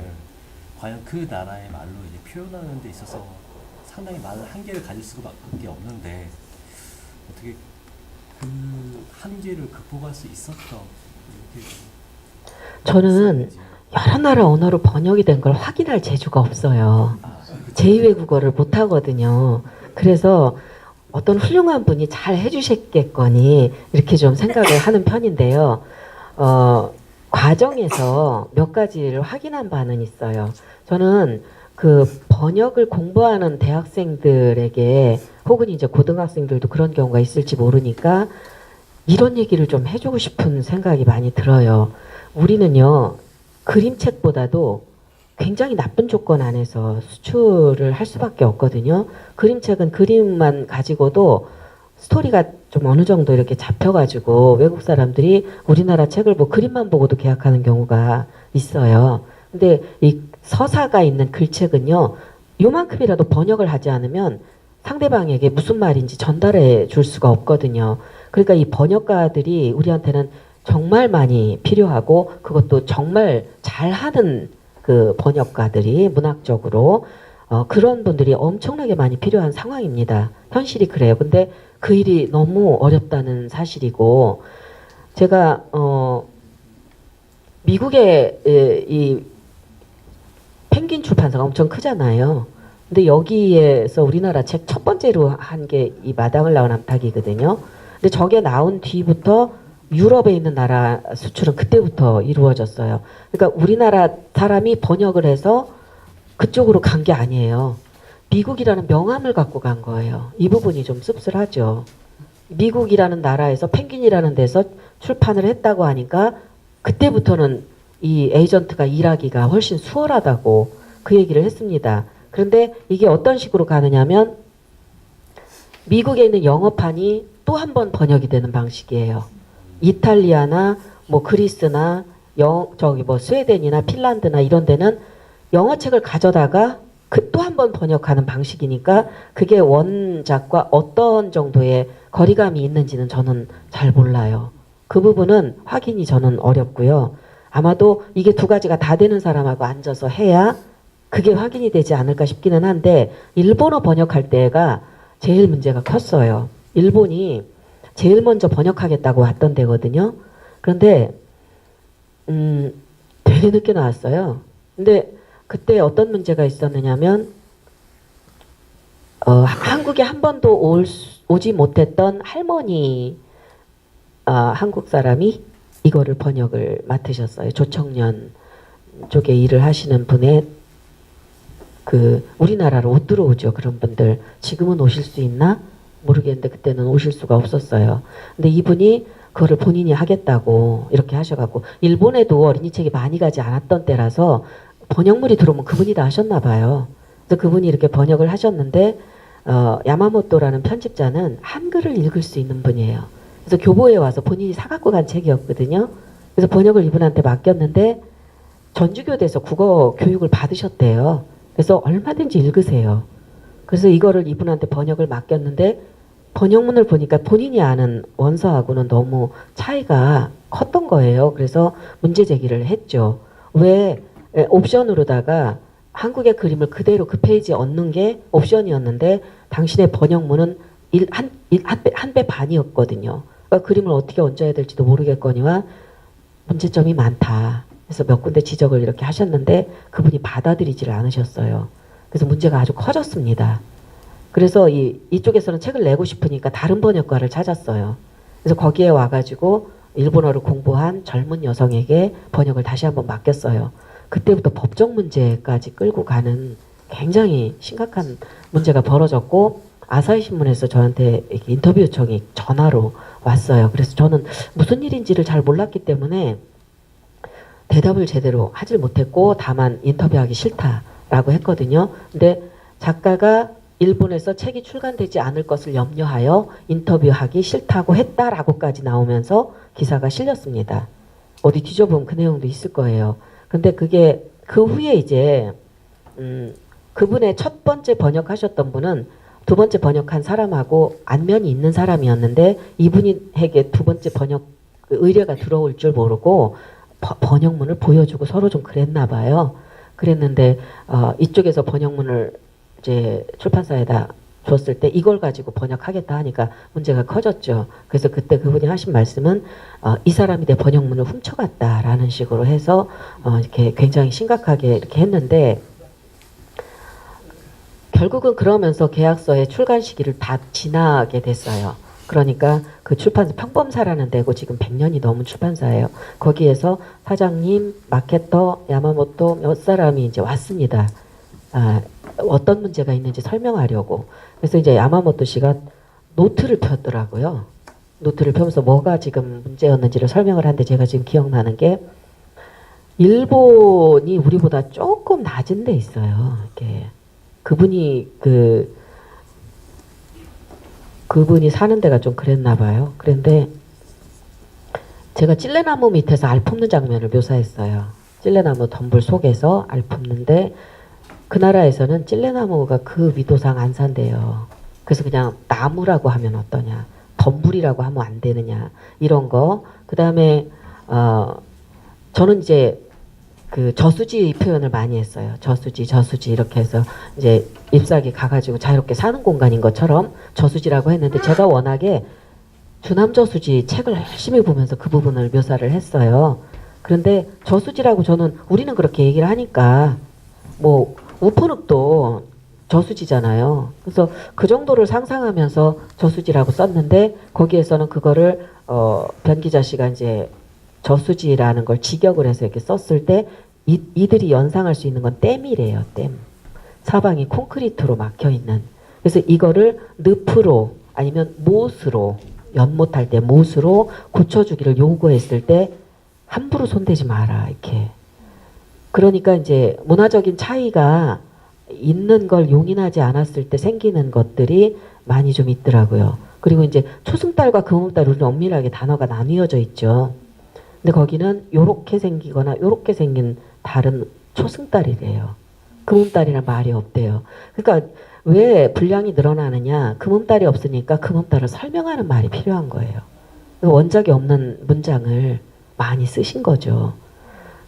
과연 그 나라의 말로 이제 표현하는 데 있어서 상당히 많은 한계를 가질 수밖에 없는데 어떻게 그 한계를 극복할 수 있었던 이렇게 저는 여러 나라 언어로 번역이 된 걸 확인할 재주가 없어요. 제2외국어를 못 하거든요. 그래서 어떤 훌륭한 분이 잘 해주셨겠거니 이렇게 좀 생각을 하는 편인데요. 과정에서 몇 가지를 확인한 바는 있어요. 저는 그 번역을 공부하는 대학생들에게 혹은 이제 고등학생들도 그런 경우가 있을지 모르니까 이런 얘기를 좀 해주고 싶은 생각이 많이 들어요. 우리는요, 그림책보다도 굉장히 나쁜 조건 안에서 수출을 할 수밖에 없거든요. 그림책은 그림만 가지고도 스토리가 좀 어느 정도 이렇게 잡혀가지고 외국 사람들이 우리나라 책을 뭐 그림만 보고도 계약하는 경우가 있어요. 근데 이 서사가 있는 글책은요, 요만큼이라도 번역을 하지 않으면 상대방에게 무슨 말인지 전달해 줄 수가 없거든요. 그러니까 이 번역가들이 우리한테는 정말 많이 필요하고 그것도 정말 잘하는 그 번역가들이 문학적으로 그런 분들이 엄청나게 많이 필요한 상황입니다. 현실이 그래요. 근데 그 일이 너무 어렵다는 사실이고 제가 미국의 이 펭귄 출판사가 엄청 크잖아요. 근데 여기에서 우리나라 책 첫 번째로 한 게 이 마당을 나온 암탉이거든요. 근데 저게 나온 뒤부터 유럽에 있는 나라 수출은 그때부터 이루어졌어요. 그러니까 우리나라 사람이 번역을 해서 그쪽으로 간 게 아니에요. 미국이라는 명함을 갖고 간 거예요. 이 부분이 좀 씁쓸하죠. 미국이라는 나라에서 펭귄이라는 데서 출판을 했다고 하니까 그때부터는 이 에이전트가 일하기가 훨씬 수월하다고 그 얘기를 했습니다. 그런데 이게 어떤 식으로 가느냐면 미국에 있는 영어판이 또 한 번 번역이 되는 방식이에요. 이탈리아나 뭐 그리스나 스웨덴이나 핀란드나 이런 데는 영어 책을 가져다가 또 한 번 번역하는 방식이니까 그게 원작과 어떤 정도의 거리감이 있는지는 저는 잘 몰라요. 그 부분은 확인이 저는 어렵고요. 아마도 이게 두 가지가 다 되는 사람하고 앉아서 해야 그게 확인이 되지 않을까 싶기는 한데 일본어 번역할 때가 제일 문제가 컸어요. 일본이 제일 먼저 번역하겠다고 왔던 데거든요. 그런데 되게 늦게 나왔어요. 근데 그때 어떤 문제가 있었느냐면 한국에 한 번도 오지 못했던 할머니 한국 사람이 이거를 번역을 맡으셨어요. 조청년 쪽에 일을 하시는 분의 우리나라로 못 들어오죠. 그런 분들 지금은 오실 수 있나 모르겠는데 그때는 오실 수가 없었어요. 근데 이분이 그거를 본인이 하겠다고 이렇게 하셔갖고 일본에도 어린이책이 많이 가지 않았던 때라서 번역물이 들어오면 그분이 다 하셨나 봐요. 그래서 그분이 이렇게 번역을 하셨는데 야마모토라는 편집자는 한글을 읽을 수 있는 분이에요. 그래서 교보에 와서 본인이 사갖고 간 책이었거든요. 그래서 번역을 이분한테 맡겼는데 전주교대에서 국어 교육을 받으셨대요. 그래서 얼마든지 읽으세요. 그래서 이거를 이분한테 번역을 맡겼는데 번역문을 보니까 본인이 아는 원서하고는 너무 차이가 컸던 거예요. 그래서 문제 제기를 했죠. 왜 옵션으로다가 한국의 그림을 그대로 그 페이지에 얹는 게 옵션이었는데 당신의 번역문은 한 배 반이었거든요. 그러니까 그림을 어떻게 얹어야 될지도 모르겠거니와 문제점이 많다. 그래서 몇 군데 지적을 이렇게 하셨는데 그분이 받아들이지를 않으셨어요. 그래서 문제가 아주 커졌습니다. 그래서 이쪽에서는 책을 내고 싶으니까 다른 번역가를 찾았어요. 그래서 거기에 와가지고 일본어를 공부한 젊은 여성에게 번역을 다시 한번 맡겼어요. 그때부터 법적 문제까지 끌고 가는 굉장히 심각한 문제가 벌어졌고 아사히 신문에서 저한테 인터뷰 요청이 전화로 왔어요. 그래서 저는 무슨 일인지를 잘 몰랐기 때문에 대답을 제대로 하질 못했고 다만 인터뷰하기 싫다라고 했거든요. 근데 작가가 일본에서 책이 출간되지 않을 것을 염려하여 인터뷰하기 싫다고 했다라고까지 나오면서 기사가 실렸습니다. 어디 뒤져보면 그 내용도 있을 거예요. 근데 그게 그 후에 이제 그분의 첫 번째 번역하셨던 분은 두 번째 번역한 사람하고 안면이 있는 사람이었는데 이분에게 두 번째 번역 의뢰가 들어올 줄 모르고 번역문을 보여주고 서로 좀 그랬나 봐요. 그랬는데 이쪽에서 번역문을 이제 출판사에다 줬을 때 이걸 가지고 번역하겠다 하니까 문제가 커졌죠. 그래서 그때 그분이 하신 말씀은 이 사람이 내 번역문을 훔쳐갔다라는 식으로 해서 이렇게 굉장히 심각하게 이렇게 했는데 결국은 그러면서 계약서의 출간 시기를 다 지나게 됐어요. 그러니까 그 출판사 평범사라는 데고 지금 100년이 넘은 출판사예요. 거기에서 사장님, 마케터, 야마모토 몇 사람이 이제 왔습니다. 어떤 문제가 있는지 설명하려고. 그래서 이제 야마모토 씨가 노트를 폈더라고요. 노트를 펴면서 뭐가 지금 문제였는지를 설명을 하는데 제가 지금 기억나는 게 일본이 우리보다 조금 낮은 데 있어요. 이렇게 그분이 그분이 사는 데가 좀 그랬나 봐요. 그런데 제가 찔레나무 밑에서 알 품는 장면을 묘사했어요. 찔레나무 덤불 속에서 알 품는데 그 나라에서는 찔레나무가 그 위도상 안 산대요. 그래서 그냥 나무라고 하면 어떠냐, 덤불이라고 하면 안 되느냐 이런 거. 그 다음에 저는 이제 그 저수지 표현을 많이 했어요. 저수지 이렇게 해서 이제 잎사귀 가가지고 자유롭게 사는 공간인 것처럼 저수지라고 했는데 제가 워낙에 주남저수지 책을 열심히 보면서 그 부분을 묘사를 했어요. 그런데 저수지라고 저는 우리는 그렇게 얘기를 하니까 뭐 우포늪도 저수지잖아요. 그래서 그 정도를 상상하면서 저수지라고 썼는데 거기에서는 그거를 변기자 씨가 이제 저수지라는 걸 직역을 해서 이렇게 썼을 때 이들이 연상할 수 있는 건 댐이래요. 댐. 사방이 콘크리트로 막혀 있는. 그래서 이거를 늪으로 아니면 못으로 연못할 때 못으로 고쳐주기를 요구했을 때 함부로 손대지 마라 이렇게. 그러니까 이제 문화적인 차이가 있는 걸 용인하지 않았을 때 생기는 것들이 많이 좀 있더라고요. 그리고 이제 초승달과 금음달 우리는 엄밀하게 단어가 나뉘어져 있죠. 근데 거기는 요렇게 생기거나 요렇게 생긴 달은 초승달이래요. 금음달이란 말이 없대요. 그러니까 왜 분량이 늘어나느냐? 금음달이 없으니까 금음달을 설명하는 말이 필요한 거예요. 원작이 없는 문장을 많이 쓰신 거죠.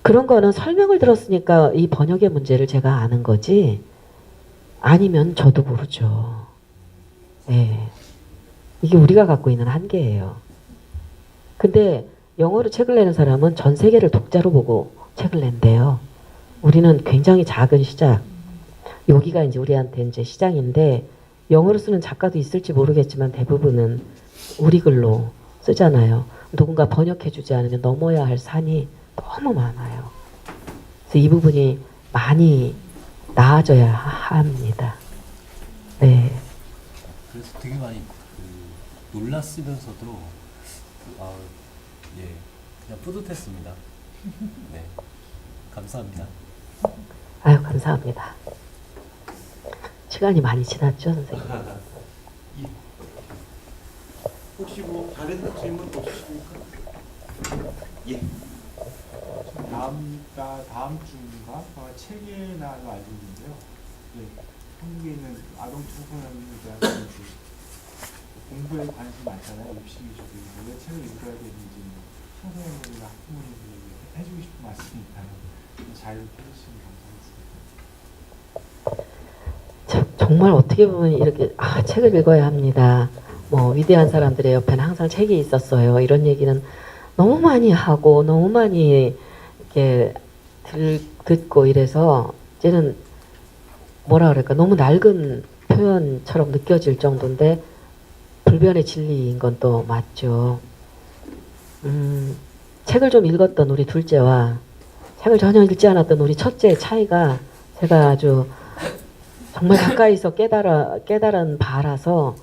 그런 거는 설명을 들었으니까 이 번역의 문제를 제가 아는 거지 아니면 저도 모르죠. 네. 이게 우리가 갖고 있는 한계예요. 근데 영어로 책을 내는 사람은 전 세계를 독자로 보고 책을 낸대요. 우리는 굉장히 작은 시작. 여기가 이제 우리한테 이제 시장인데 영어로 쓰는 작가도 있을지 모르겠지만 대부분은 우리 글로 쓰잖아요. 누군가 번역해주지 않으면 넘어야 할 산이 너무 많아요. 그래서 이 부분이 많이 나아져야 합니다. 네. 그래서 되게 많이 놀랐으면서도 예, 그냥 뿌듯했습니다. 네, 감사합니다. 아유 감사합니다. 시간이 많이 지났죠, 선생님? 혹시 뭐 다른 질문 없으십니까? 예. 다음 주인가 책에 나도 알고 있는데요. 예, 한국에 있는 아동 청소년에 대한 공부에 관심이 많잖아요. 욕심이 있고 왜 책을 읽어야 되는지 청소년들이나 학부모님들에게 해주고 싶은 말씀이 있다면 잘 해주시면 감사하겠습니다. 정말 어떻게 보면 이렇게 책을 읽어야 합니다. 뭐 위대한 사람들의 옆에는 항상 책이 있었어요. 이런 얘기는 너무 많이 하고 너무 많이 이렇게 듣고 이래서 이제는 뭐라 그럴까 너무 낡은 표현처럼 느껴질 정도인데 불변의 진리인 건 또 맞죠. 책을 좀 읽었던 우리 둘째와 책을 전혀 읽지 않았던 우리 첫째의 차이가 제가 아주 정말 가까이서 깨달은 바라서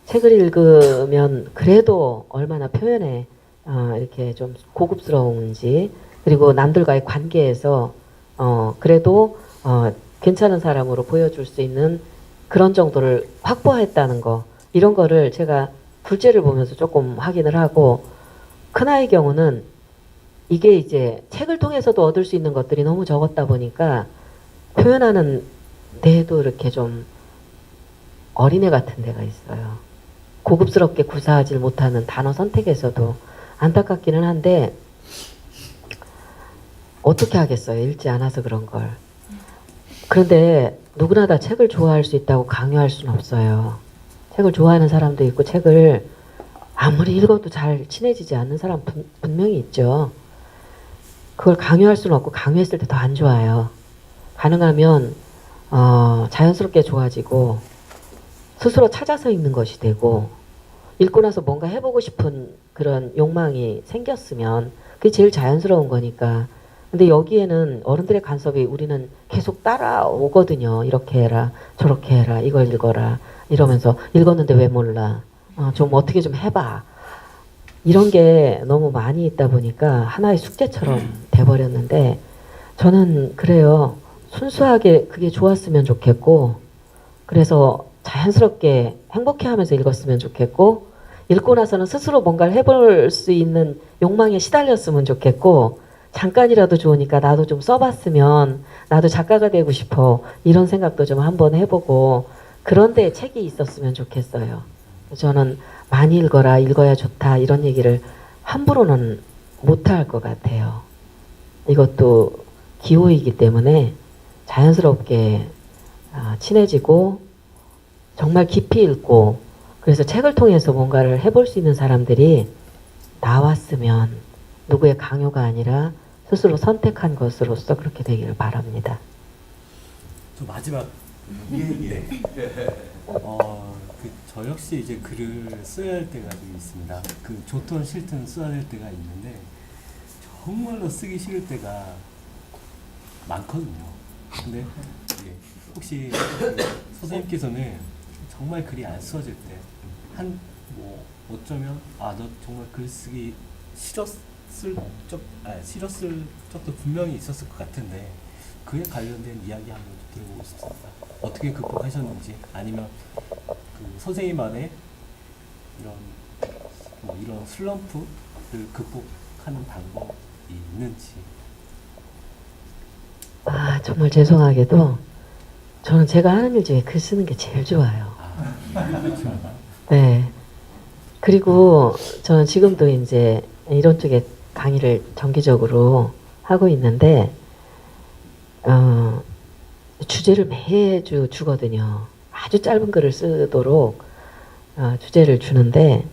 책을 읽으면 그래도 얼마나 표현에 이렇게 좀 고급스러운지 그리고 남들과의 관계에서 그래도 괜찮은 사람으로 보여줄 수 있는 그런 정도를 확보했다는 거 이런 거를 제가 둘째를 보면서 조금 확인을 하고 큰아이 경우는 이게 이제 책을 통해서도 얻을 수 있는 것들이 너무 적었다 보니까 표현하는 데에도 이렇게 좀 어린애 같은 데가 있어요. 고급스럽게 구사하지 못하는 단어 선택에서도 안타깝기는 한데 어떻게 하겠어요. 읽지 않아서 그런 걸. 그런데 누구나 다 책을 좋아할 수 있다고 강요할 수는 없어요. 책을 좋아하는 사람도 있고 책을 아무리 읽어도 잘 친해지지 않는 사람 분명히 있죠. 그걸 강요할 수는 없고 강요했을 때 더 안 좋아요. 가능하면 자연스럽게 좋아지고 스스로 찾아서 읽는 것이 되고 읽고 나서 뭔가 해보고 싶은 그런 욕망이 생겼으면 그게 제일 자연스러운 거니까. 근데 여기에는 어른들의 간섭이 우리는 계속 따라오거든요. 이렇게 해라 저렇게 해라 이걸 읽어라 이러면서 읽었는데 왜 몰라 좀 어떻게 좀 해봐 이런 게 너무 많이 있다 보니까 하나의 숙제처럼 돼버렸는데 저는 그래요. 순수하게 그게 좋았으면 좋겠고 그래서 자연스럽게 행복해하면서 읽었으면 좋겠고 읽고 나서는 스스로 뭔가를 해볼 수 있는 욕망에 시달렸으면 좋겠고 잠깐이라도 좋으니까 나도 좀 써봤으면 나도 작가가 되고 싶어 이런 생각도 좀 한번 해보고 그런데 책이 있었으면 좋겠어요. 저는 많이 읽어라 읽어야 좋다 이런 얘기를 함부로는 못할 것 같아요. 이것도 기호이기 때문에 자연스럽게 친해지고 정말 깊이 읽고 그래서 책을 통해서 뭔가를 해볼 수 있는 사람들이 나왔으면 누구의 강요가 아니라 스스로 선택한 것으로서 그렇게 되기를 바랍니다. 저 마지막 예. 저 역시 이제 글을 써야 할 때가 좀 있습니다. 좋든 싫든 써야 할 때가 있는데 정말로 쓰기 싫을 때가 많거든요. 근데 예, 혹시 선생님께서는 정말 글이 안 써질 때 어쩌면 너 정말 글 쓰기 싫었을 적도 분명히 있었을 것 같은데 그에 관련된 이야기 한번 들어보고 싶습니다. 어떻게 극복하셨는지 아니면 선생님만의 이런 슬럼프를 극복하는 방법이 있는지. 정말 죄송하게도 저는 제가 하는 일 중에 글 쓰는 게 제일 좋아요. 네. 그리고 저는 지금도 이제 이런 쪽에 강의를 정기적으로 하고 있는데 주제를 매주 주거든요. 아주 짧은 글을 쓰도록 주제를 주는데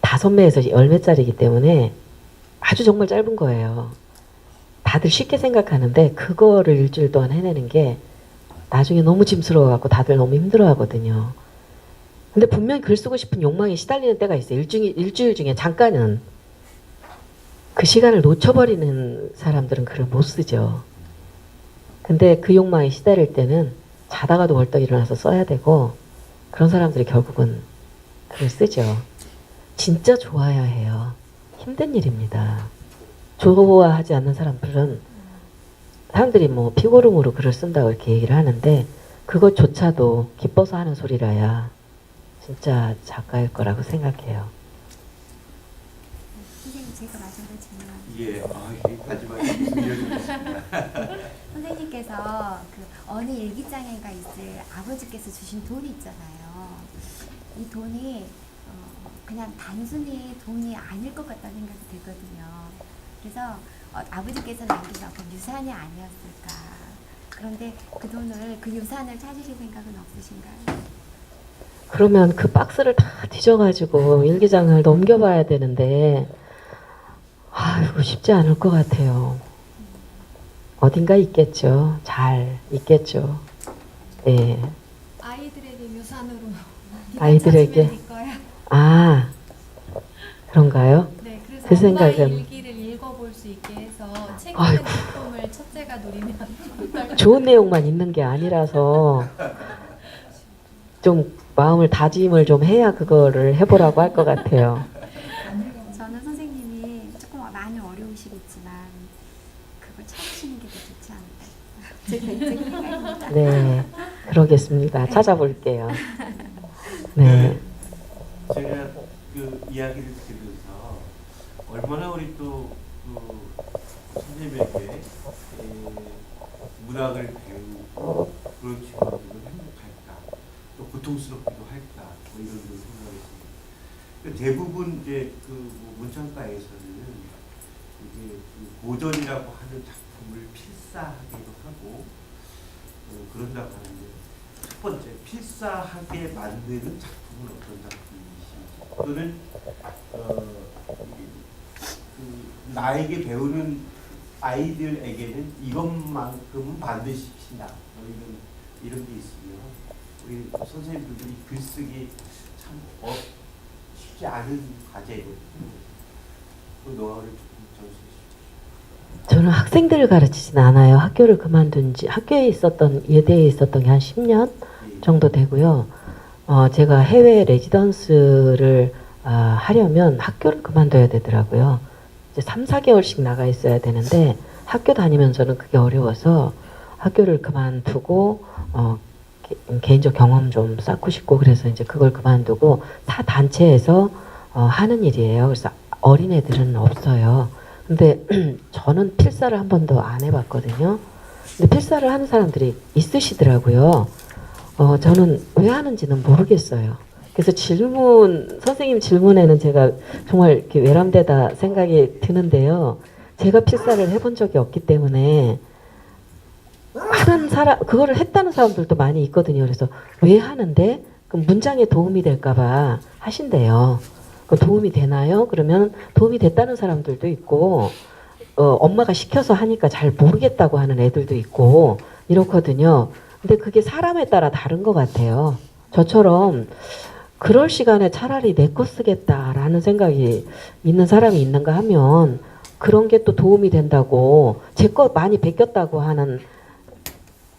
5매에서 10매짜리이기 때문에 아주 정말 짧은 거예요. 다들 쉽게 생각하는데 그거를 일주일 동안 해내는 게 나중에 너무 짐스러워갖고 다들 너무 힘들어하거든요. 근데 분명히 글 쓰고 싶은 욕망에 시달리는 때가 있어요. 일주일 중에 잠깐은. 그 시간을 놓쳐버리는 사람들은 글을 못 쓰죠. 근데 그 욕망에 시달릴 때는 자다가도 벌떡 일어나서 써야 되고 그런 사람들이 결국은 글을 쓰죠. 진짜 좋아야 해요. 힘든 일입니다. 좋아하지 않는 사람들은 사람들이 피고름으로 글을 쓴다고 이렇게 얘기를 하는데 그것조차도 기뻐서 하는 소리라야 진짜 작가일 거라고 생각해요. 선생님 제가 마지막으로 질문. 예. 마지막에 이어주겠습니다. 선생님께서 어느 일기장애가 있을 아버지께서 주신 돈이 있잖아요. 이 돈이 그냥 단순히 돈이 아닐 것 같다는 생각이 들거든요. 그래서 아버지께서 남긴 어떤 유산이 아니었을까. 그런데 그 돈을 그 유산을 찾으실 생각은 없으신가요? 그러면 그 박스를 다 뒤져가지고 일기장을 넘겨봐야 되는데 이거 쉽지 않을 것 같아요. 어딘가 있겠죠. 잘 있겠죠. 예. 아이들에게 유산으로 아이들에게? 찾으면 될 거야. 그런가요? 네, 그래서 그 엄마의 생각은 일기를 읽어볼 수 있게 해서 책 읽는 기쁨을 첫째가 누리면 좋은 내용만 있는 게 아니라서 좀 마음을 다짐을 좀 해야 그거를 해보라고 할 것 같아요. 저는 선생님이 조금 많이 어려우시겠지만 그걸 찾으시는 게 더 좋지 않을까. 제 개인적인 생각입니다. 네, 그러겠습니다. 찾아볼게요. 네. 제가 그 이야기를 들으면서 얼마나 우리 또 선생님에게 문학을 배우고 그런 친구들은 행복할까 또 고통스럽기도 할까 이런 생각이 있습니다. 대부분 이제 문창가에서는 이게 고전이라고 하는 작품을 필사하기도 하고 그런다고 하는데 첫 번째 필사하게 만드는 작품은 어떤 작품이신지 또는 나에게 배우는 아이들에게는 이것만큼은 반드시 시킨다 이런 게 있으면 우리 선생님들이 글쓰기 참 쉽지 않은 과제거든요. 그 노하우를 조금 전수해 주십시오. 저는 학생들을 가르치진 않아요. 학교를 그만둔 지 예대에 있었던 게 한 10년 정도 되고요. 제가 해외 레지던스를 하려면 학교를 그만둬야 되더라고요. 이제 3, 4개월씩 나가 있어야 되는데 학교 다니면서는 그게 어려워서 학교를 그만두고 개인적 경험 좀 쌓고 싶고 그래서 이제 그걸 그만두고 타 단체에서 하는 일이에요. 그래서 어린애들은 없어요. 근데 저는 필사를 한 번도 안 해봤거든요. 근데 필사를 하는 사람들이 있으시더라고요. 저는 왜 하는지는 모르겠어요. 그래서 선생님 질문에는 제가 정말 이렇게 외람되다 생각이 드는데요. 제가 필사를 해본 적이 없기 때문에 하는 사람, 그거를 했다는 사람들도 많이 있거든요. 그래서 왜 하는데? 그럼 문장에 도움이 될까봐 하신대요. 그 도움이 되나요? 그러면 도움이 됐다는 사람들도 있고, 엄마가 시켜서 하니까 잘 모르겠다고 하는 애들도 있고, 이렇거든요. 근데 그게 사람에 따라 다른 것 같아요. 저처럼 그럴 시간에 차라리 내 거 쓰겠다라는 생각이 있는 사람이 있는가 하면 그런 게 또 도움이 된다고, 제 거 많이 베꼈다고 하는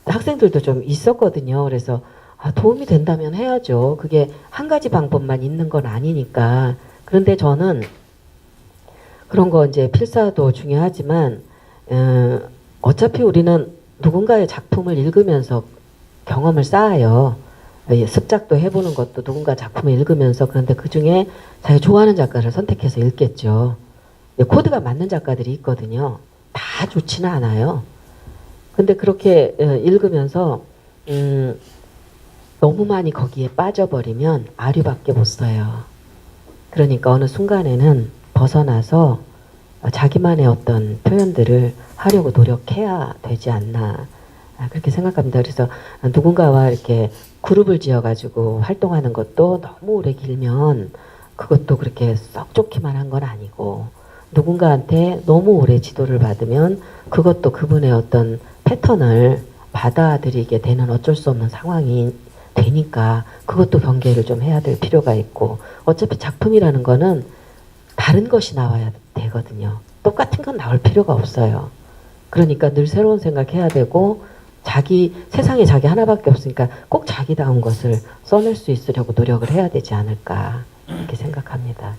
학생들도 좀 있었거든요. 그래서 도움이 된다면 해야죠. 그게 한 가지 방법만 있는 건 아니니까. 그런데 저는 그런 거 이제 필사도 중요하지만 어차피 우리는 누군가의 작품을 읽으면서 경험을 쌓아요. 습작도 해보는 것도 누군가 작품을 읽으면서. 그런데 그중에 자기가 좋아하는 작가를 선택해서 읽겠죠. 코드가 맞는 작가들이 있거든요. 다 좋지는 않아요. 근데 그렇게 읽으면서 너무 많이 거기에 빠져버리면 아류밖에 못 써요. 그러니까 어느 순간에는 벗어나서 자기만의 어떤 표현들을 하려고 노력해야 되지 않나, 그렇게 생각합니다. 그래서 누군가와 이렇게 그룹을 지어가지고 활동하는 것도 너무 오래 길면 그것도 그렇게 썩 좋기만 한 건 아니고, 누군가한테 너무 오래 지도를 받으면 그것도 그분의 어떤 패턴을 받아들이게 되는 어쩔 수 없는 상황이 되니까 그것도 경계를 좀 해야 될 필요가 있고, 어차피 작품이라는 거는 다른 것이 나와야 되거든요. 똑같은 건 나올 필요가 없어요. 그러니까 늘 새로운 생각해야 되고, 세상에 자기 하나밖에 없으니까 꼭 자기다운 것을 써낼 수 있으려고 노력을 해야 되지 않을까, 이렇게 생각합니다.